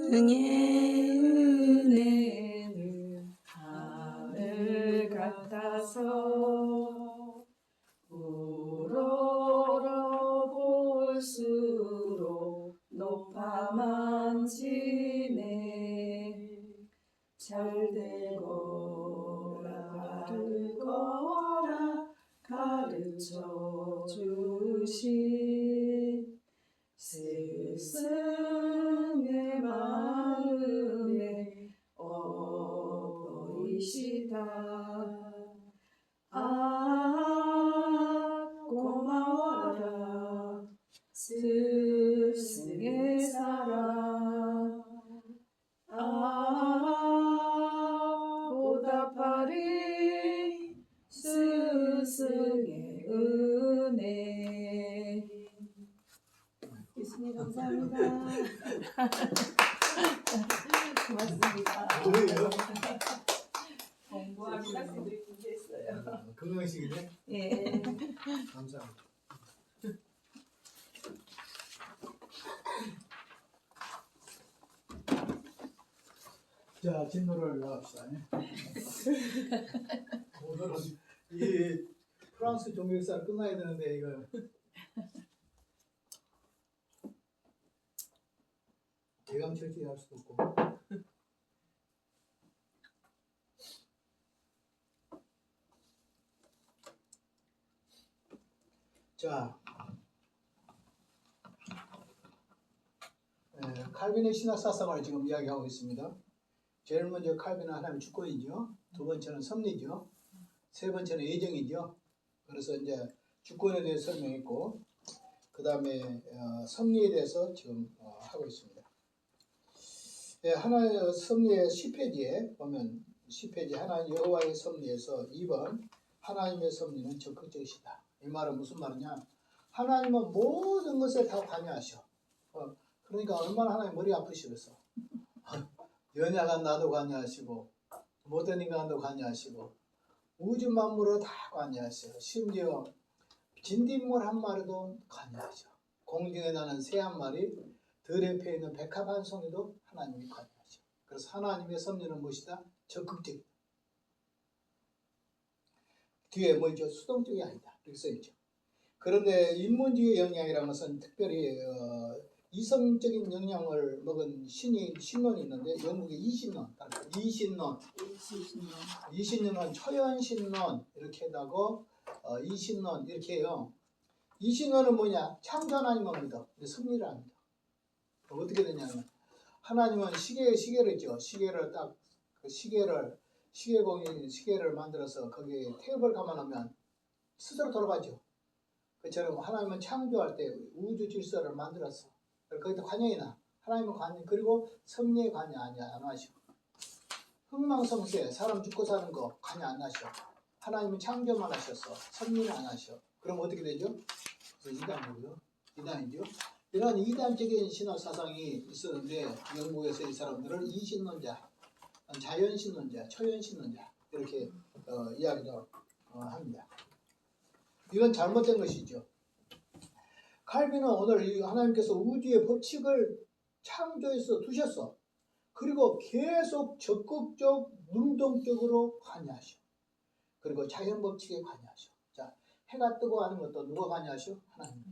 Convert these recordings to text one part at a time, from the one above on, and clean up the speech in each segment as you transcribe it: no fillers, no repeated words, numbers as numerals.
스승의 은혜는 하늘 같아서 우러러볼수록 높아만 지네. 잘되거라 바르거라 가르쳐 주신 스승의 마음에 어버이시다. 고마워라 스승의 사랑. 보답하리 스승의 은혜. 예수님 감사합니다. 고맙습니다. 뭐예요? 공부하기 학생들이 준비했어요. 건강식이네? 예. 감사합니다. 자, 진도를 나갑시다. 오늘은 이 프랑스 종교역사를 끝나야 되는데 이거 대강철칙 할 수도 없고. 자, 칼빈의 신학사상을 지금 이야기하고 있습니다. 제일 먼저 칼빈은 하나님의 주권이죠. 두 번째는 섭리죠. 세 번째는 예정이죠. 그래서 이제 주권에 대해서 설명했고, 그 다음에 섭리에 대해서 지금 하고 있습니다. 하나의 섭리의 10페이지에 보면 10페이지 하나님 여호와의 섭리에서 2번 하나님의 섭리는 적극적이시다. 이 말은 무슨 말이냐? 하나님은 모든 것에 다 관여하셔. 그러니까 얼마나 하나님 머리 아프시겠어. 연약한 나도 관여하시고 모든 인간도 관여하시고 우주 만물을 다 관여하셔. 심지어 진딧물 한 마리도 관여하셔. 공중에 나는 새 한 마리, 들에 펴 있는 백합 한 송이도 하나님이 관여하셔. 그래서 하나님의 섭리는 무엇이다? 적극적이다. 뒤에 뭐죠? 수동적이 아니다. 이렇게 써있죠. 그런데 인문주의 영향이라는 것은 특별히 이성적인 영향을 먹은 신론이 있는데 영국의 이신론, 이신론은 초연신론 이렇게 하고 이신론 이렇게 해요. 이신론은 뭐냐? 창조 하나님을 믿어. 근데 섭리를 안 믿어. 어떻게 되냐면 하나님은 시계를 있죠. 시계를 딱 그 시계공이 시계를 만들어서 거기에 테이프를 감아놓으면 스스로 돌아가죠. 그처럼 하나님은 창조할 때 우주 질서를 만들었어. 거기다 관여이나 하나님은 관여, 그리고 섭리에 관여 안 하셔. 흥망성쇠 사람 죽고 사는 거 관여 안 하셔. 하나님은 창조만 하셨어. 섭리는 안 하셔. 그럼 어떻게 되죠? 그래서 이단이죠. 이런 이단적인 신화 사상이 있었는데 영국에서 이 사람들을 이신론자, 자연신론자, 초연신론자 이렇게 이야기를 합니다. 이건 잘못된 것이죠. 칼빈은 오늘 하나님께서 우주의 법칙을 창조해서 두셨어. 그리고 계속 적극적, 능동적으로 관여하셔. 그리고 자연 법칙에 관여하셔. 자, 해가 뜨고 하는 것도 누가 관여하셔? 하나님.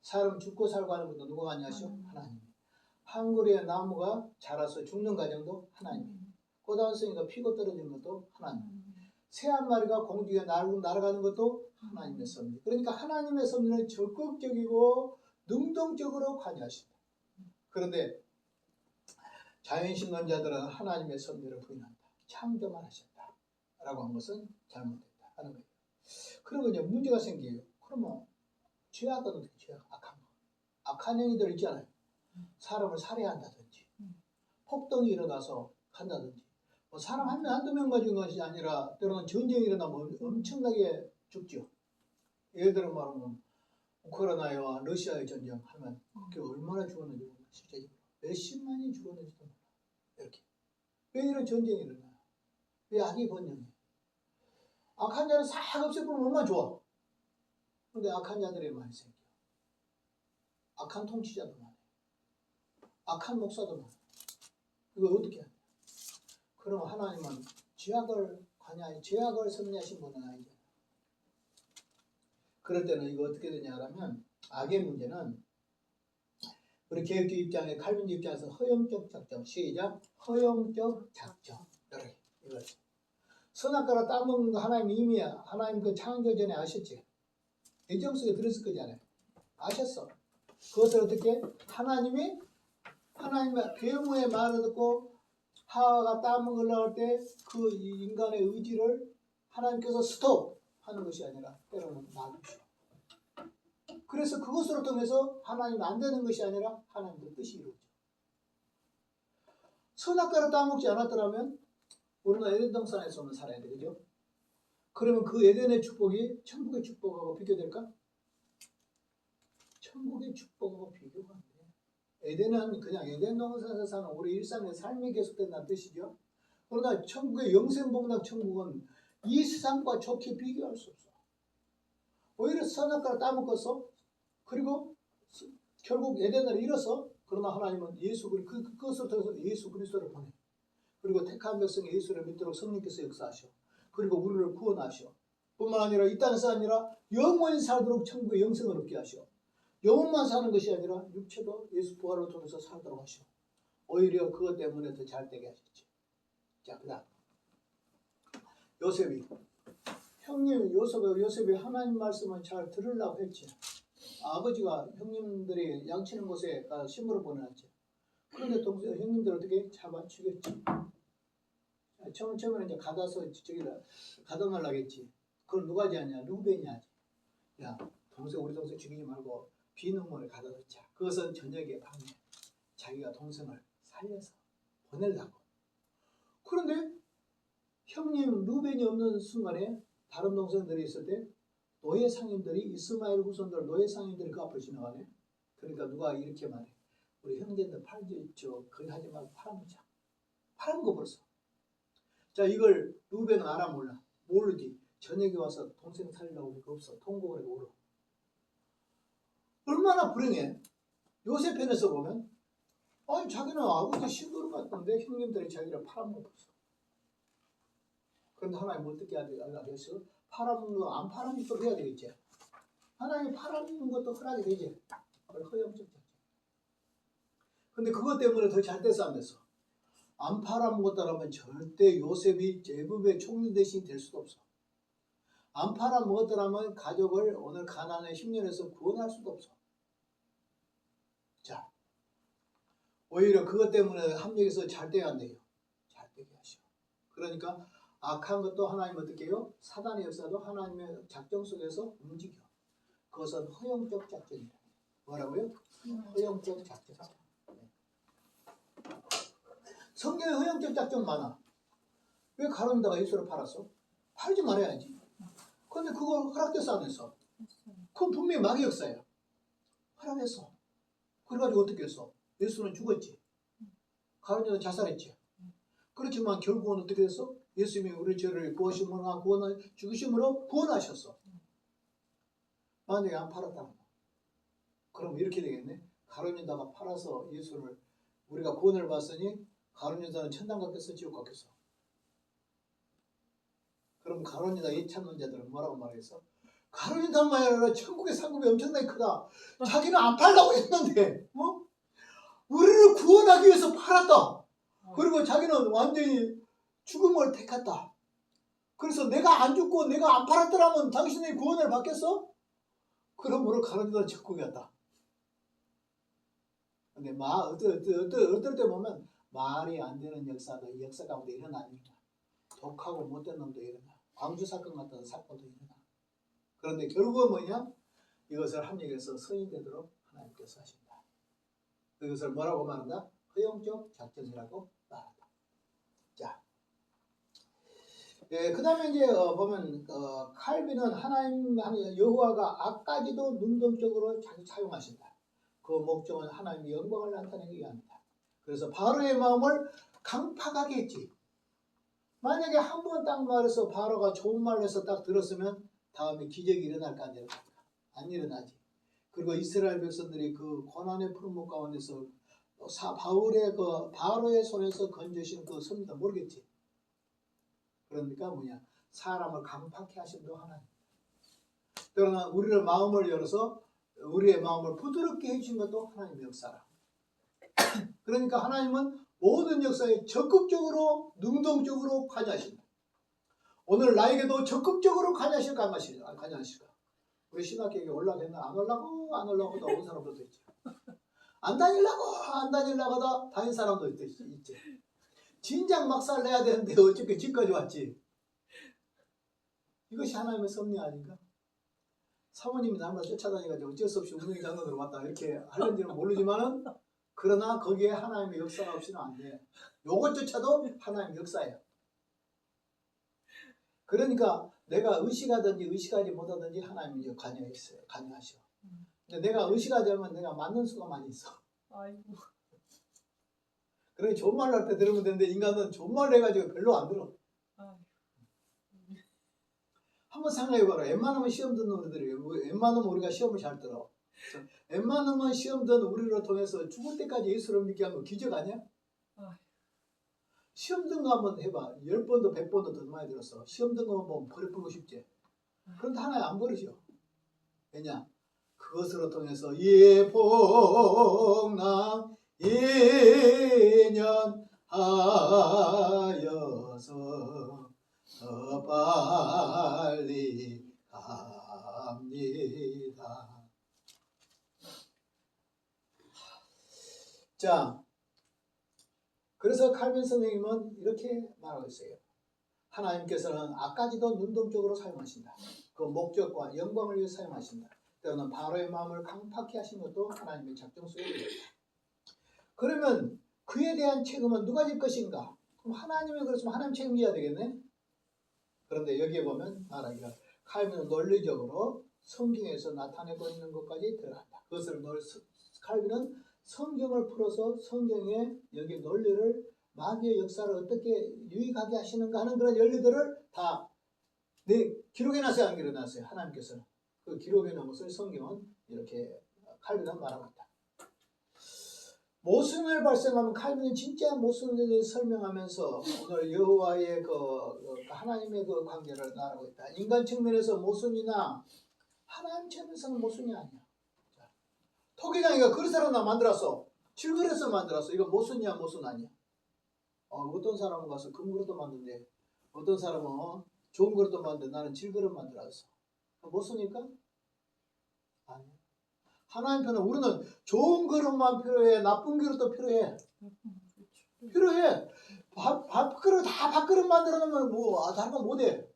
사람 죽고 살고 하는 것도 누가 관여하셔? 하나님. 한 그루의 나무가 자라서 죽는 과정도 하나님. 꽃 한 송이가 피고 떨어지는 것도 하나님. 새 한 마리가 공중에 날아가는 것도 하나님의 섭리. 그러니까 하나님의 섭리는 적극적이고 능동적으로 관여하신다. 그런데 자연신론자들은 하나님의 섭리를 부인한다. 창조만 하셨다. 라고 한 것은 잘못됐다 하는 거예요. 그러면 이제 문제가 생겨요. 그러면 죄악은 어떻게 죄악? 악한 거. 악한 행위들 있잖아요. 사람을 살해한다든지 폭동이 일어나서 간다든지 뭐 사람 한 명, 한두 명 가진 것이 아니라 때로는 전쟁이 일어나면 엄청나게 죽죠. 예를 들어 말하면 우크라이나와 러시아의 전쟁 하면 그게 얼마나 죽었는지 실제적으로 몇십만이 죽었는지도 몰라. 이렇게. 왜 이런 전쟁이 일어나요? 왜 악이 번영해? 악한 자를 싹 없애버리면 얼마나 좋아. 그런데 악한 자들이 많이 생겨. 악한 통치자도 많아요. 악한 목사도 많아요. 이거 어떻게 해야 돼? 그럼 하나님은 죄악을 관여하니 죄악을 섭리하신 분은 아니죠. 그럴 때는 이거 어떻게 되냐 하면 악의 문제는 우리 개혁주의 입장에 칼빈주 입장에서 허용적 작정, 시작 허용적 작정. 이걸 선악과를 따먹는 거 하나님 이미 하나님 그 창조 전에 아셨지? 예정 속에 들었을 거잖아요. 아셨어. 그것을 어떻게 하나님의 괴물의 말을 듣고 하와가 따먹으려고 할 때 그 인간의 의지를 하나님께서 스톱 하는 것이 아니라 때로는 놔두시오. 그래서 그것으로 통해서 하나님 안 되는 것이 아니라 하나님의 뜻이 이루어져. 선악과를 따먹지 않았더라면 우리는 에덴 동산에서만 살아야 되죠. 그러면 그 에덴의 축복이 천국의 축복하고 비교될까? 천국의 축복하고 비교가 안 돼. 에덴은 그냥 에덴 동산에서 사는 우리 일상의 삶이 계속된다는 뜻이죠. 그러나 천국의 영생복락 천국은 이 세상과 좋게 비교할 수 없어. 오히려 선악과를 따먹었어. 그리고 결국 에덴을 잃어서 그러나 하나님은 그것을 통해서 예수 그리스도를 보내. 그리고 택한 백성 예수를 믿도록 성령께서 역사하셔. 그리고 우리를 구원하셔. 뿐만 아니라 이 땅에서 아니라 영원히 살도록 천국의 영생을 얻게 하셔. 영혼만 사는 것이 아니라 육체도 예수 부활을 통해서 살도록 하셔. 오히려 그것 때문에 더 잘되게 하셨지. 자, 그 다음 요셉이 형님 요셉이 하나님 말씀을 잘 들으려고 했지. 아버지가 형님들이 양치는 곳에 가서 신부를 보내놨지. 그런데 동생 형님들 어떻게 잡아 죽였지. 처음에는 이제 가다서 저기를 가둬놓으려겠지. 그걸 누가 하냐? 루벤이 하지. 야, 우리 동생 죽이지 말고 비능문을 가둬놓자. 그것은 저녁에 밤에 자기가 동생을 살려서 보내려고. 그런데 형님 루벤이 없는 순간에 다른 동생들이 있을 때 노예 상인들이 이스마엘 후손들 노예 상인들이 그 앞을 지나가네. 그러니까 누가 이렇게 말해. 우리 형제들 팔지 거기 하지 말고 팔아먹자. 팔은 거 벌써. 자, 이걸 루벤은 알아 몰라. 모르지. 저녁에 와서 동생 살리려고 하니까 없어. 통곡을 해도 울어. 얼마나 불행해. 요셉 편에서 보면 아니 자기는 아버지 신부를 갔던데 형님들이 자기를 팔아먹었어. 그런데 하나님 어떻게 하려고 했어? 팔아먹는 거 안 팔아먹도록 해야 되겠지. 하나님이 팔아먹는 것도 허락이 되지. 그걸 허용적 작전. 근데 그것 때문에 더 잘 돼서 안 됐어. 안 팔아먹었다라면 절대 요셉이 제국의 총리 대신이 될 수도 없어. 안 팔아먹었다라면 가족을 오늘 가난의 10년에서 구원할 수도 없어. 자, 오히려 그것 때문에 합력해서 잘 돼야 안 돼요. 잘 되게 하시오. 그러니까 악한 것도 하나님 어떻게 해요? 사단의 역사도 하나님의 작정 속에서 움직여. 그것은 허용적 작전이다. 뭐라고요? 허용적 작전. 성경에 허용적 작전 많아. 왜 가룟유다가 예수를 팔았어? 팔지 말아야지. 그런데 그걸 허락돼서 안 했어. 그건 분명히 마귀 역사야. 허락했어. 그래가지고 어떻게 했어? 예수는 죽었지. 가룟유다는 자살했지. 그렇지만 결국은 어떻게 됐어? 예수님이 우리 죄를 죽으심으로 구원하셨어. 만약에 안 팔았다면 그럼 이렇게 되겠네. 가룟유다가 팔아서 예수를 우리가 구원을 받았으니 가룟유다는 천당 갔겠어? 지옥 갔겠어? 그럼 가룟유다 예찬론자들은 뭐라고 말했어? 가룟유다만 아니라 천국의 상급이 엄청나게 크다. 자기는 안 팔라고 했는데 우리를 구원하기 위해서 팔았다. 그리고 자기는 완전히 죽음을 택했다. 그래서 내가 안 죽고 내가 안 팔았더라면 당신이 구원을 받겠어? 그러므로 가룟유다는 천국이었다. 근데 어떨 때 보면 말이 안 되는 역사도 이 역사 가운데 일어납니다. 독하고 못된 놈도 일어나. 광주 사건 같은 사건도 일어나. 그런데 결국은 뭐냐? 이것을 합력해서 선이 되도록 하나님께서 하신다. 이것을 뭐라고 말한다? 허용적 작전이라고 말한다. 자, 그 다음에 이제 보면 칼빈은 하나님 여호와가 악까지도 능동적으로 자기 사용하신다. 그 목적은 하나님의 영광을 나타내기 위함이다. 그래서 바로의 마음을 강팍하게 했지. 만약에 한 번 딱 말해서 바로가 좋은 말을 해서 딱 들었으면 다음에 기적이 일어날까 안 일어날까? 안 일어나지. 그리고 이스라엘 백성들이 그 고난의 풀무불 가운데서 바울의 그 바로의 손에서 건져신 그 섭니다. 모르겠지. 그러니까 뭐냐? 사람을 강팍해 하신 도 하나님. 그러나 우리를 마음을 열어서 우리의 마음을 부드럽게 해주신 것도 하나님의 역사라. 그러니까 하나님은 모든 역사에 적극적으로 능동적으로 관여하신다. 오늘 나에게도 적극적으로 관여하실까 안 관여하실까? 우리 신학교에 올라가겠나? 안 올라고 안 올라고도 온 사람들도 있지. 안 다니려고 하다 다닌 사람도 있지. 진작 막살 내야 되는데 어떻게 지금까지 왔지? 이것이 하나님의 섭리 아닌가? 사모님이 나를 쫓아다니가지고 어쩔 수 없이 운명의 장로으로 왔다 이렇게 하는지는 모르지만은 그러나 거기에 하나님의 역사가 없이는 안 돼. 요것조차도 하나님의 역사예요. 그러니까 내가 의식하든지 의식하지 못하든지 하나님이 관여하셔. 근데 내가 의식하지 않으면 내가 맞는 수가 많이 있어. 아이고. 그러니 좋은 말 할 때 들으면 되는데 인간은 좋은 말 해가지고 별로 안 들어. 한번 생각해봐라. 웬만하면 시험 듣는 우리들이에요. 웬만하면 우리가 시험을 잘 들어. 웬만하면 시험 듣는 우리를 통해서 죽을 때까지 예수를 믿게 한 거 기적 아니야? 시험 든 거 한번 해봐. 10번도 100번도 더 많이 들었어. 시험 든 거만 보면 버려보고 싶지. 그런데 하나님 안 버리셔. 왜냐? 그것으로 통해서 예복남 예년하여서 더 빨리 갑니다. 자, 그래서 칼빈 선생님은 이렇게 말하고 있어요. 하나님께서는 악까지도 능동적으로 사용하신다. 그 목적과 영광을 위해 사용하신다. 때로는 바로의 마음을 강팍해 하신 것도 하나님의 작정 속에 있다. 그러면 그에 대한 책임은 누가 질 것인가? 그럼 하나님이 그렇으면 하나님 책임져야 되겠네? 그런데 여기에 보면 말하기가 칼빈은 논리적으로 성경에서 나타내고 있는 것까지 들어간다. 그것을 칼빈은 성경을 풀어서 성경의 여기 논리를 마귀의 역사를 어떻게 유익하게 하시는가 하는 그런 원리들을 다 기록해놨어요, 안 기록해놨어요? 하나님께서는. 그 기록해놓은 것을 성경은 이렇게 칼빈은 말하고 있다. 모순을 발생하면 칼빈은 진짜 모순에 대해서 설명하면서 오늘 여호와의 하나님의 그 관계를 말하고 있다. 인간 측면에서 모순이나 하나님 측면에서는 모순이 아니야. 자, 토기장이가 그릇을 하나 만들었어. 질그릇을 만들었어. 이거 모순이야, 모순 아니야? 어떤 사람은 가서 금그릇도 만든대. 어떤 사람은 좋은 그릇도 만드는데 나는 질그릇 만들었어. 모순일까? 아니야. 하나님 편은 우리는 좋은 그릇만 필요해. 나쁜 그릇도 필요해. 필요해. 밥그릇 다 밥그릇 만들어 놓으면 다른 건 못해.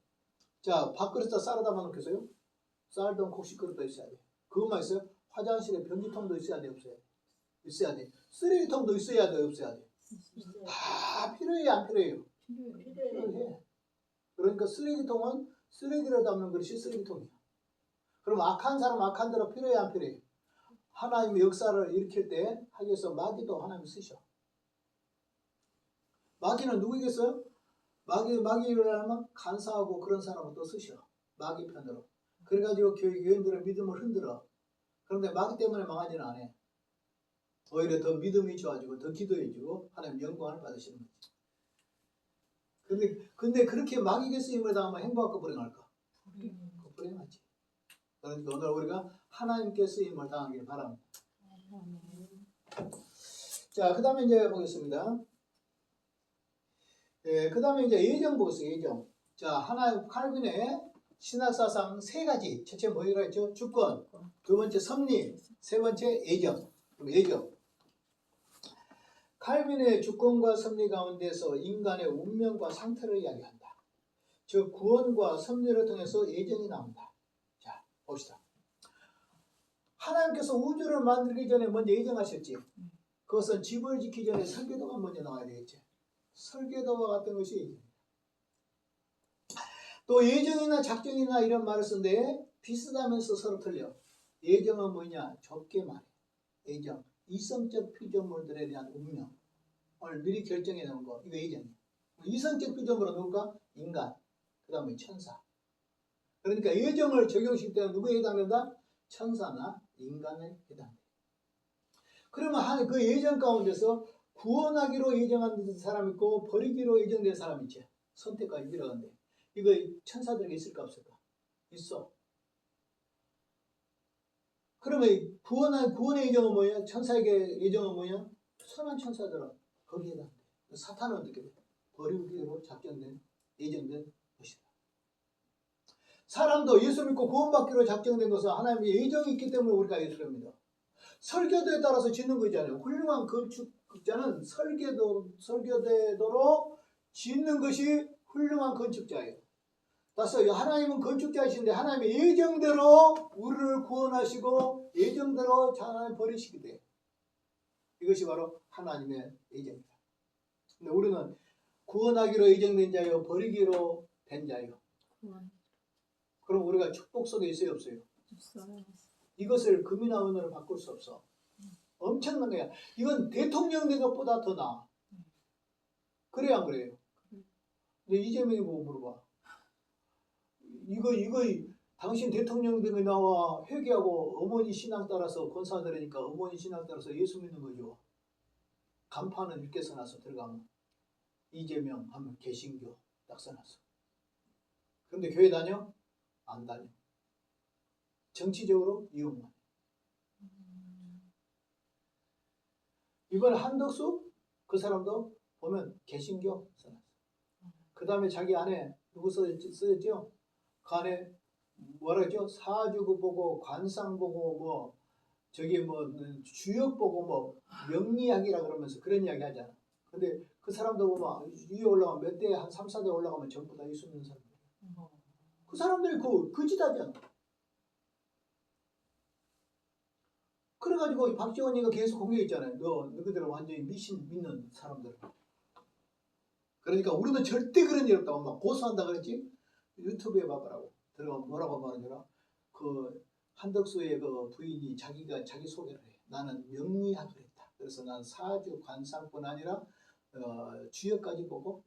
자, 밥그릇에다 쌀을 담아놓겠어요? 쌀던 곡식 그릇도 있어야 돼. 그것만 있어요? 화장실에 변기통도 있어야 돼, 없어야 돼? 있어야 돼. 쓰레기통도 있어야 돼, 없어야 돼? 다 필요해, 안 필요해요? 필요해. 그러니까 쓰레기통은 쓰레기를 담는 것이 쓰레기통이야. 그럼 악한 사람 악한 대로 필요해, 안 필요해? 하나님의 역사를 일으킬 때 하기 위해서 마귀도 하나님 쓰셔. 마귀는 누구겠어요? 마귀를 하면 간사하고 그런 사람을 또 쓰셔. 마귀 편으로. 그래가지고 교인들의 믿음을 흔들어. 그런데 마귀 때문에 망하지는 않아. 오히려 더 믿음이 좋아지고 더 기도해주고 하나님 영광을 받으시는 거지. 근데 그렇게 마귀에게 쓰임을 당하면 행복할까 불행할까? 불행하지. 그러니까 오늘 우리가 하나님께 쓰임을 당하길 바랍니다. 자, 그 다음에 이제 보겠습니다. 그 다음에 이제 예정 보겠어요. 예정. 자, 하나님 칼빈의 신학사상 세 가지. 첫째 뭐라고 했죠? 주권. 두 번째 섭리. 세 번째 예정. 예정. 칼빈의 주권과 섭리 가운데서 인간의 운명과 상태를 이야기한다. 즉 구원과 섭리를 통해서 예정이 나온다. 자, 봅시다. 하나님께서 우주를 만들기 전에 먼저 예정하셨지. 그것은 집을 짓기 전에 설계도가 먼저 나와야 되겠지. 설계도와 같은 것이 예정이다. 또 예정이나 작정이나 이런 말을 쓰는데 비슷하면서 서로 틀려. 예정은 뭐냐? 좁게 말해. 예정. 이성적 피조물들에 대한 운명을 미리 결정해 놓은 거. 이거 예정이야. 이성적 피조물은 누굴까? 인간. 그 다음에 천사. 그러니까 예정을 적용시킬 때는 누구에 해당된다? 천사나 인간에 해당된다. 그러면 그 예정 가운데서 구원하기로 예정한 사람 있고 버리기로 예정된 사람 있지. 선택과 유기라 한데 이거 천사들에게 있을까 없을까? 있어. 그러면 구원의 예정은 뭐야? 천사에게 예정은 뭐야? 선한 천사들은 거기에 해당돼. 사탄은 어떻게 돼? 버리기로 작정된 예정된 것이다. 사람도 예수 믿고 구원받기로 작정된 것은 하나님의 예정이 있기 때문에 우리가 예수를 믿어. 설교도에 따라서 짓는 거 있잖아요. 훌륭한 건축자는 설교대도로 짓는 것이 훌륭한 건축자예요. 따라서 하나님은 건축자이신데 하나님의 예정대로 우리를 구원하시고 예정대로 하나님 버리시게 돼. 이것이 바로 하나님의 예정이다. 근데 우리는 구원하기로 예정된 자요, 버리기로 된 자요. 그럼 우리가 축복 속에 있어요, 없어요? 없어요. 이것을 금이나 은으로 바꿀 수 없어. 엄청난 거야. 이건 대통령 된 것보다 더 나아. 그래야 안 그래요? 근데 이재명이 뭐 물어봐. 이거 당신 대통령 되면 나와 회개하고 어머니 신앙 따라서 권사들으니까 어머니 신앙 따라서 예수 믿는 거죠. 간판은 이렇게 써놨어. 들어가면 이재명 하면 개신교 딱 써놨어. 그런데 교회 다녀? 안 다녀. 정치적으로 이용만. 이번 한덕수 그 사람도 보면 개신교 써놨어. 그 다음에 자기 안에 누구 써졌죠? 그 안에 뭐라 했죠? 사주고 보고 관상 보고 뭐 저기 뭐 주역 보고 뭐 명리학이라 그러면서 그런 이야기 하잖아. 근데 그 사람도 보면 위에 올라가면 몇 대 한 3, 4대 올라가면 전부 다 예수 믿는 사람들. 그 사람들이 그 짓하잖아. 그래가지고 박지원이가 계속 공격했잖아요. 너희들은 완전히 미신 믿는 사람들. 그러니까 우리는 절대 그런 일 없다고 막 고소한다 그랬지. 유튜브에 봐보라고. 들어가면 뭐라고 말하더라. 그 한덕수의 그 부인이 자기 소개를 해. 나는 명리학을 했다. 그래서 난 사주 관상뿐 아니라 주역까지 보고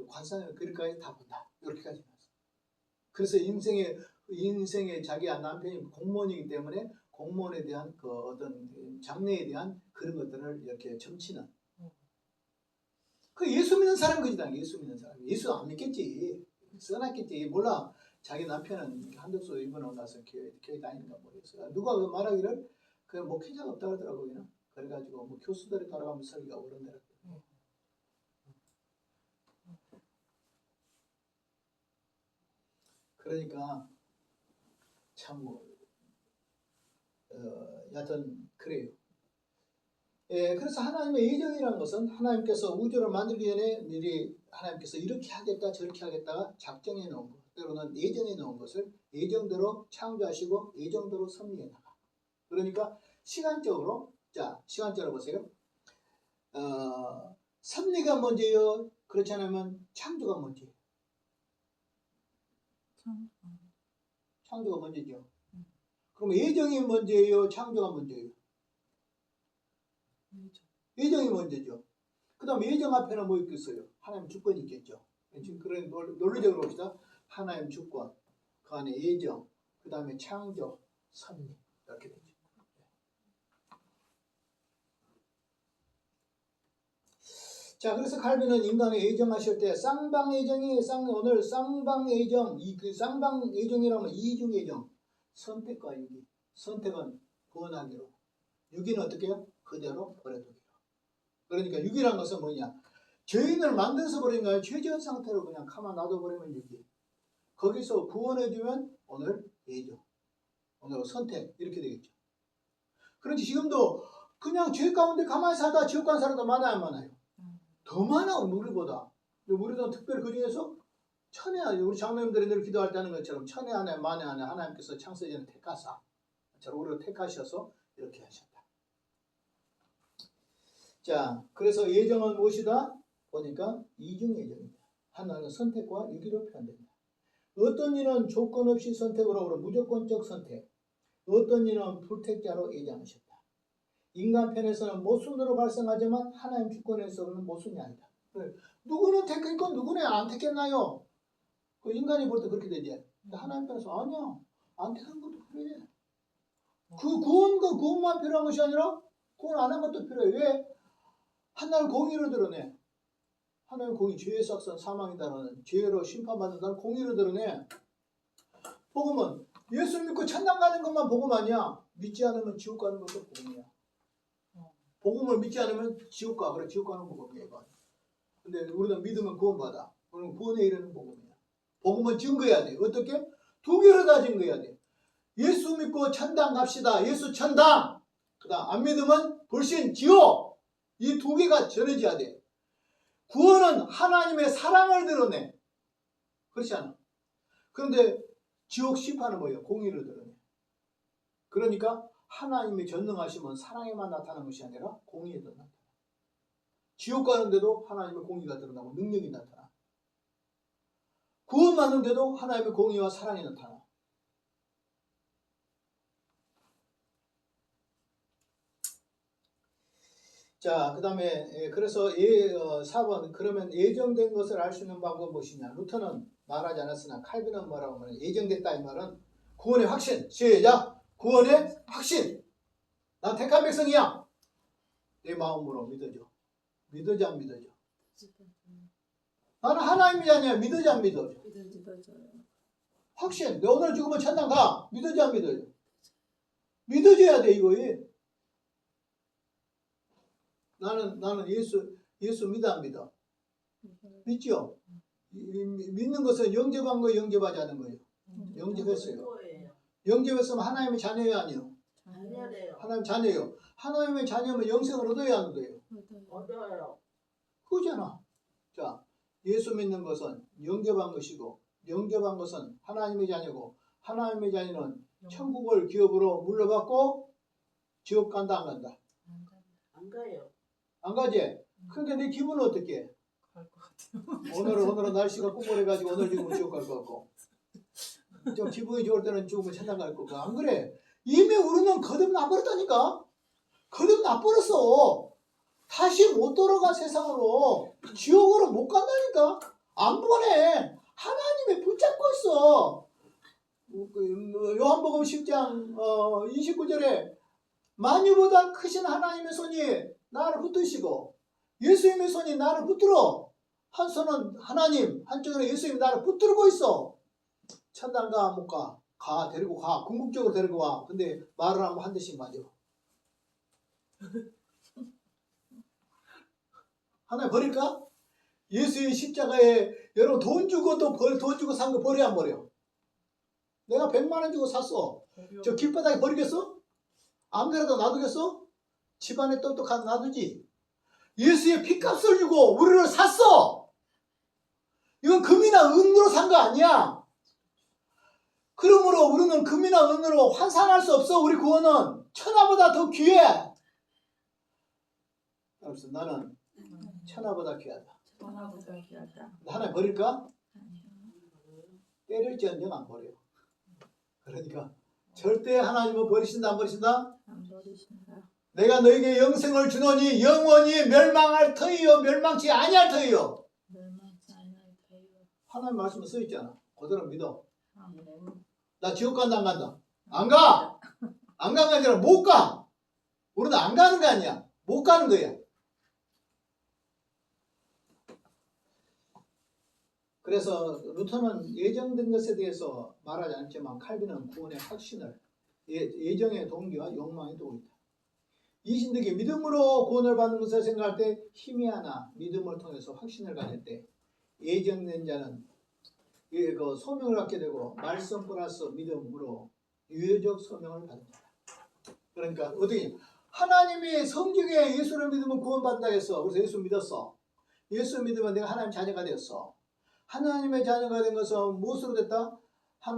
관상을 그리까지 다 본다. 이렇게까지 나왔어. 그래서 인생의 자기 남편이 공무원이기 때문에 공무원에 대한 그 어떤 장래에 대한 그런 것들을 이렇게 점치는. 그 예수 믿는 사람 그지다. 예수 믿는 사람. 예수 안 믿겠지. 써놨겠지. 몰라. 자기 남편은 한덕수 일본에 가서 교회 다니는가 모르겠어. 누가 그 말하기를 그 목회자가 없다 그러더라고. 거기는. 그래가지고 뭐 교수들이 따라가면서 설교가 오른다라. 그러니까 참 여하튼 그래요. 예, 그래서 하나님의 예정이라는 것은 하나님께서 우주를 만들기 전에 미리 하나님께서 이렇게 하겠다 저렇게 하겠다가 작정해 놓은 것, 때로는 예정해 놓은 것을 예정대로 창조하시고 예정대로 섭리해 나가. 그러니까 시간적으로 보세요. 섭리가 먼저예요? 그렇지 않으면 창조가 먼저예요? 창조가 먼저죠. 그럼 예정이 먼저예요? 창조가 먼저예요? 예정이 먼저죠. 그 다음 예정 앞에는 뭐 있겠어요? 하나님 주권이 있겠죠. 그런 논리적으로 봅시다. 하나님 주권, 그 안에 예정, 그 다음에 창조, 섭리 이렇게 되죠. 자, 그래서 칼빈은 인간의 예정하실 때 쌍방예정이 오늘 쌍방예정, 그 쌍방예정이라면 이중예정, 선택과 유기. 선택은 구원하기로, 유기는 어떻게 해요? 그대로 버려두기로. 그러니까 유기란 것은 뭐냐? 죄인을 만들어서 버린 거예요. 최저한 상태로 그냥 가만 놔둬버리면 유기. 거기서 구원해주면 오늘 예정, 오늘 선택 이렇게 되겠죠. 그런지 지금도 그냥 죄 가운데 가만히 살다 지옥 간 사람도 많아요, 안 많아요? 더 많아, 우리보다. 우리도 특별히 그 중에서 천에 안에, 우리 장로님들이 늘 기도할 때 하는 것처럼 천에 안에 만에 안에 하나님께서 창세전에 택하사, 우리를 택하셔서 이렇게 하셨다. 자, 그래서 예정은 무엇이다? 보니까 이중 예정이다. 하나는 선택과 유기로 표현된다. 어떤 이는 조건 없이 선택으로 그러 무조건적 선택, 어떤 이는 불택자로 예정하셨다. 인간 편에서는 모순으로 발생하지만 하나님 주권에서는 모순이 아니다. 누구는 택했고 누구는 안 택했나요? 그 인간이 볼 때 그렇게 되지. 하나님 편에서 아니야, 안 택한 것도 그래. 그 구원만 필요한 것이 아니라 구원 안 한 것도 필요해. 왜? 하나님 공의를 드러내. 하나님 공의, 죄의 삭선 사망이다라는 죄로 심판받는다는 공의를 드러내. 복음은 예수 믿고 천당 가는 것만 복음 아니야. 믿지 않으면 지옥 가는 것도 복음이야. 복음을 믿지 않으면 지옥 가. 그래, 지옥 가는 복음이야, 이거. 근데 우리는 믿으면 구원받아. 그럼 구원에 이르는 복음이야. 복음은 증거해야 돼. 어떻게? 두 개를 다 증거해야 돼. 예수 믿고 천당 갑시다. 예수 천당. 그다음 안 믿으면 불신 지옥. 이 두 개가 전해져야 돼. 구원은 하나님의 사랑을 드러내. 그렇지 않아? 그런데 지옥 심판은 뭐예요? 공의를 드러내. 그러니까 하나님의 전능하심은 사랑에만 나타나는 것이 아니라 공의에도 나타나. 지옥 가는데도 하나님의 공의가 드러나고 능력이 나타나. 구원받는데도 하나님의 공의와 사랑이 나타나. 자, 그 다음에 그래서 4번 그러면 예정된 것을 알 수 있는 방법은 무엇이냐. 루터는 말하지 않았으나 칼빈은 뭐라고 하면 예정됐다 이 말은 구원의 확신. 시작. 구원의 확신. 난 택한 백성이야. 내 마음으로 믿어줘. 믿어지 안 믿어줘. 나는 하나님이 아니야. 믿어지 안 믿어줘. 확신. 내 오늘 죽으면 천당 가. 믿어지 안 믿어줘. 믿어줘야 돼 이거에. 나는 예수 믿어 안 믿어? 믿죠? 믿는 것은 영접한 거 영접하지 않은 거예요. 영접했어요. 영접했으면 하나님의 자녀예요, 아니요? 자녀래요. 하나님 자녀예요. 하나님의 자녀면 영생을 얻어야 하는 거예요. 얻어요. 그거잖아. 자, 예수 믿는 것은 영접한 것이고 영접한 것은 하나님의 자녀고 하나님의 자녀는 천국을 기업으로 물려받고 지옥 간다 안 간다? 안 가요. 안 가지? 그러니까 내 기분은 어떻게? 갈 것 같아요. 오늘은 날씨가 꾸물해가지고 오늘 죽으면 지옥 갈 것 같고 좀 기분이 좋을 때는 죽으면 천당 갈 거고 안 그래? 이미 우리는 거듭 나버렸다니까. 거듭 나버렸어. 다시 못 돌아가 세상으로. 지옥으로 못 간다니까. 안 보내. 하나님이 붙잡고 있어. 요한복음 10장 29절에 만유보다 크신 하나님의 손이 나를 붙드시고 예수님의 손이 나를 붙들어. 한 손은 하나님, 한쪽으로 예수님이 나를 붙들고 있어. 천당 가, 못 가? 가, 데리고 가. 궁극적으로 데리고 와. 근데 말을 하면 한 대씩 맞아. 하나 버릴까? 예수의 십자가에 여러분 돈 주고 돈 주고 산 거 버려 안 버려? 내가 100만 원 주고 샀어. 저 길바닥에 버리겠어? 안 그래도 놔두겠어? 집안에 또 가서 놔두지. 예수의 피값을 주고 우리를 샀어. 이건 금이나 은으로 산 거 아니야. 그러므로 우리는 금이나 은으로 환산할 수 없어. 우리 구원은 천하보다 더 귀해. 그래서 나는 천하보다 귀하다. 천하보다 귀하다. 하나 버릴까? 때릴지언정 안 버려. 그러니까 절대 하나님은 버리신다 안 버리신다? 안 버리신다. 내가 너에게 영생을 주노니 영원히 멸망할 터이요 멸망치 아니할 터이요. 멸망치 아니할 터이요. 하나님 말씀에 써 있잖아. 그대로 믿어. 아멘. 나 지옥 간다 안 간다? 안 가. 안 가는 게 아니라 못 가. 우리는 안 가는 게 아니야. 못 가는 거야. 그래서 루터는 예정된 것에 대해서 말하지 않지만 칼빈은 구원의 확신을 예정의 동기와 욕망이 두고 있다. 이 신득이 믿음으로 구원을 받는 것을 생각할 때 힘이 하나 믿음을 통해서 확신을 가질 때 예정된 자는 그 소명을 갖게 되고 말씀 플러스 믿음으로 유효적 소명을 받는다. 그러니까 어떻게 하나님이 성경에 예수를 믿으면 구원받는다 했어. 그래서 예수 믿었어. 예수 믿으면 내가 하나님 자녀가 되었어. 하나님의 자녀가 된 것은 무엇으로 됐다?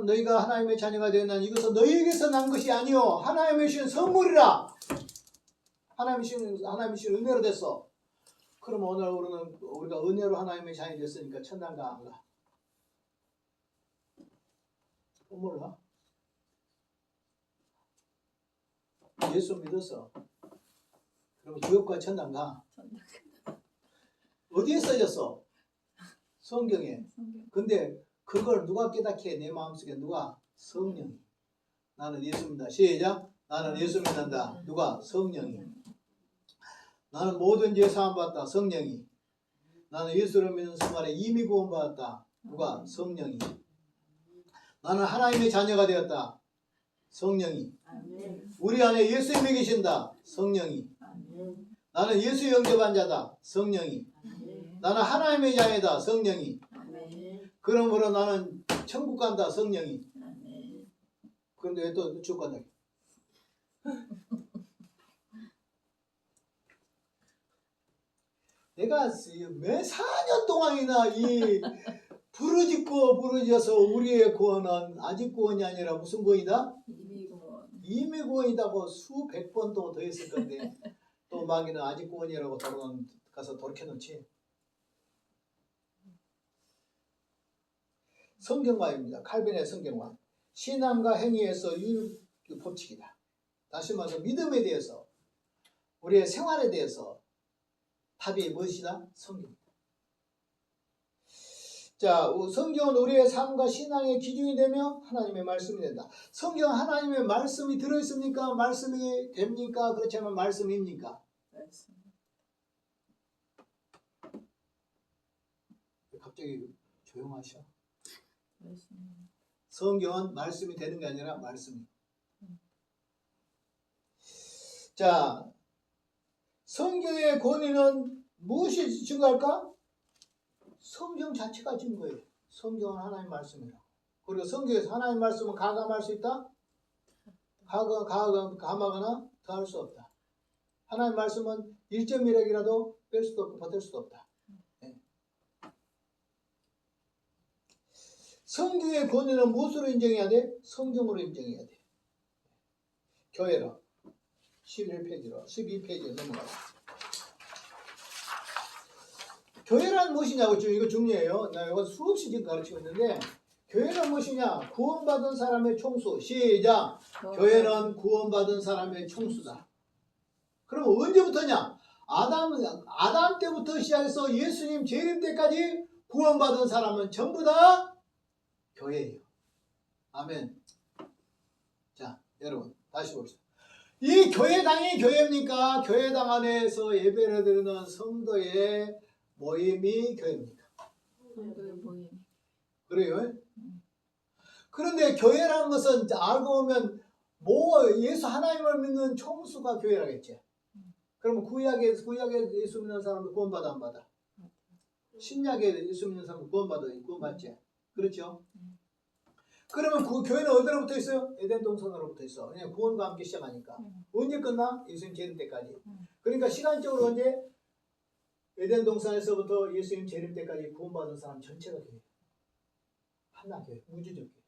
너희가 하나님의 자녀가 되었나 이것은 너희에게서 난 것이 아니요 하나님의 주신 선물이라. 하나님이 주신 은혜로 됐어. 그러면 오늘 우리가 은혜로 하나님의 자녀이 됐으니까 천당 가 안 가? 몰라. 예수 믿었어. 그럼 지옥과 천당 가. 어디에 써졌어? 성경에. 근데 그걸 누가 깨닫게 해? 내 마음속에 누가? 성령이. 나는 예수 믿는다. 시작. 나는 예수 믿는다. 누가? 성령이. 나는 모든 죄 사함 받았다. 성령이. 나는 예수를 믿는 순간에 이미 구원받았다. 누가? 성령이. 나는 하나님의 자녀가 되었다. 성령이. 아멘. 우리 안에 예수님이 계신다. 성령이. 아멘. 나는 예수 영접한 자다. 성령이. 아멘. 나는 하나님의 자녀다. 성령이. 아멘. 그러므로 나는 천국 간다. 성령이. 아멘. 그런데 왜 또 쭉 간다? 내가 매 4년 동안이나 이 부르짖어서 우리의 구원은 아직 구원이 아니라 무슨 구원이다? 이미 구원. 이미 구원이다고 수백 번 또 더 했을 건데 또 마귀는 아직 구원이라고 가서 돌이켜놓지. 성경화입니다. 칼빈의 성경화. 신앙과 행위에서 법칙이다. 다시 말해서 믿음에 대해서 우리의 생활에 대해서 답이 무엇이다? 성경이다. 자, 성경은 우리의 삶과 신앙의 기준이 되며 하나님의 말씀이 된다. 성경은 하나님의 말씀이 들어있습니까? 말씀이 됩니까? 그렇지 않으면 말씀입니까? 말씀. 갑자기 조용하셔. 말씀. 성경은 말씀이 되는 게 아니라 말씀이. 자, 성경의 권위는 무엇이 증거할까? 성경 자체가 증거예요. 성경은 하나님의 말씀이라. 그리고 성경에서 하나님의 말씀은 가감할 수 있다? 감하거나 더할 수 없다. 하나님의 말씀은 1.1핵이라도 뺄 수도 없고 버틸 수도 없다. 네. 성경의 권위는 무엇으로 인정해야 돼? 성경으로 인정해야 돼. 교회로 11페이지로 12페이지에 넘어가요. 교회란 무엇이냐고 지금 이거 중요해요. 나 이거 수없이 지금 가르치고 있는데 교회는 무엇이냐? 구원받은 사람의 총수. 시작. 교회는 구원받은 사람의 총수다. 그럼 언제부터냐? 아담 때부터 시작해서 예수님 재림 때까지 구원받은 사람은 전부 다 교회예요. 아멘. 자, 여러분 다시 봅시다. 이 교회당이 교회입니까? 교회당 안에서 예배를 드리는 성도의 모임이 교회입니까? 성도의 모임. 그래요? 그런데 교회라는 것은 알고 보면 예수 하나님을 믿는 총수가 교회라겠지. 그러면 구약에 예수 믿는 사람도 구원받아 안 받아? 신약에 예수 믿는 사람도 구원받지. 그렇죠? 그러면 그 교회는 어디로 붙어 있어요? 에덴 동산으로 붙어 있어. 그냥 구원과 함께 시작하니까. 언제 끝나? 예수님 재림 때까지. 그러니까 시간적으로 언제? 에덴 동산에서부터 예수님 재림 때까지 구원받은 사람 전체가 교회. 하나 교회. 우주적 교회.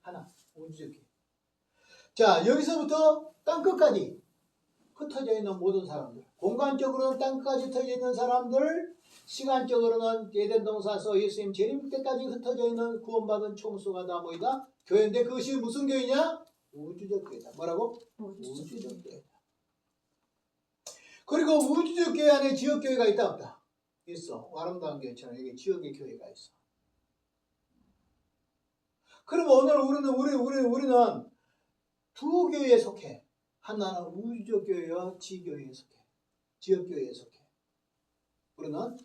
하나. 우주적 교회. 자, 여기서부터 땅끝까지 흩어져 있는 모든 사람들. 공간적으로는 땅끝까지 흩어져 있는 사람들, 시간적으로는 에덴 동산에서 예수님 재림 때까지 흩어져 있는 구원받은 총수가 다 뭐이다? 교회인데 그것이 무슨 교회냐? 우주적 교회다. 뭐라고? 우주적 교회다. 그리고 우주적 교회 안에 지역교회가 있다 없다? 있어. 아름다운 교회처럼 여기 지역의 교회가 있어. 그러면 오늘 우리는 두 교회에 속해. 하나는 우주적 교회와 지교회에 속해. 지역교회에 속해. 우리는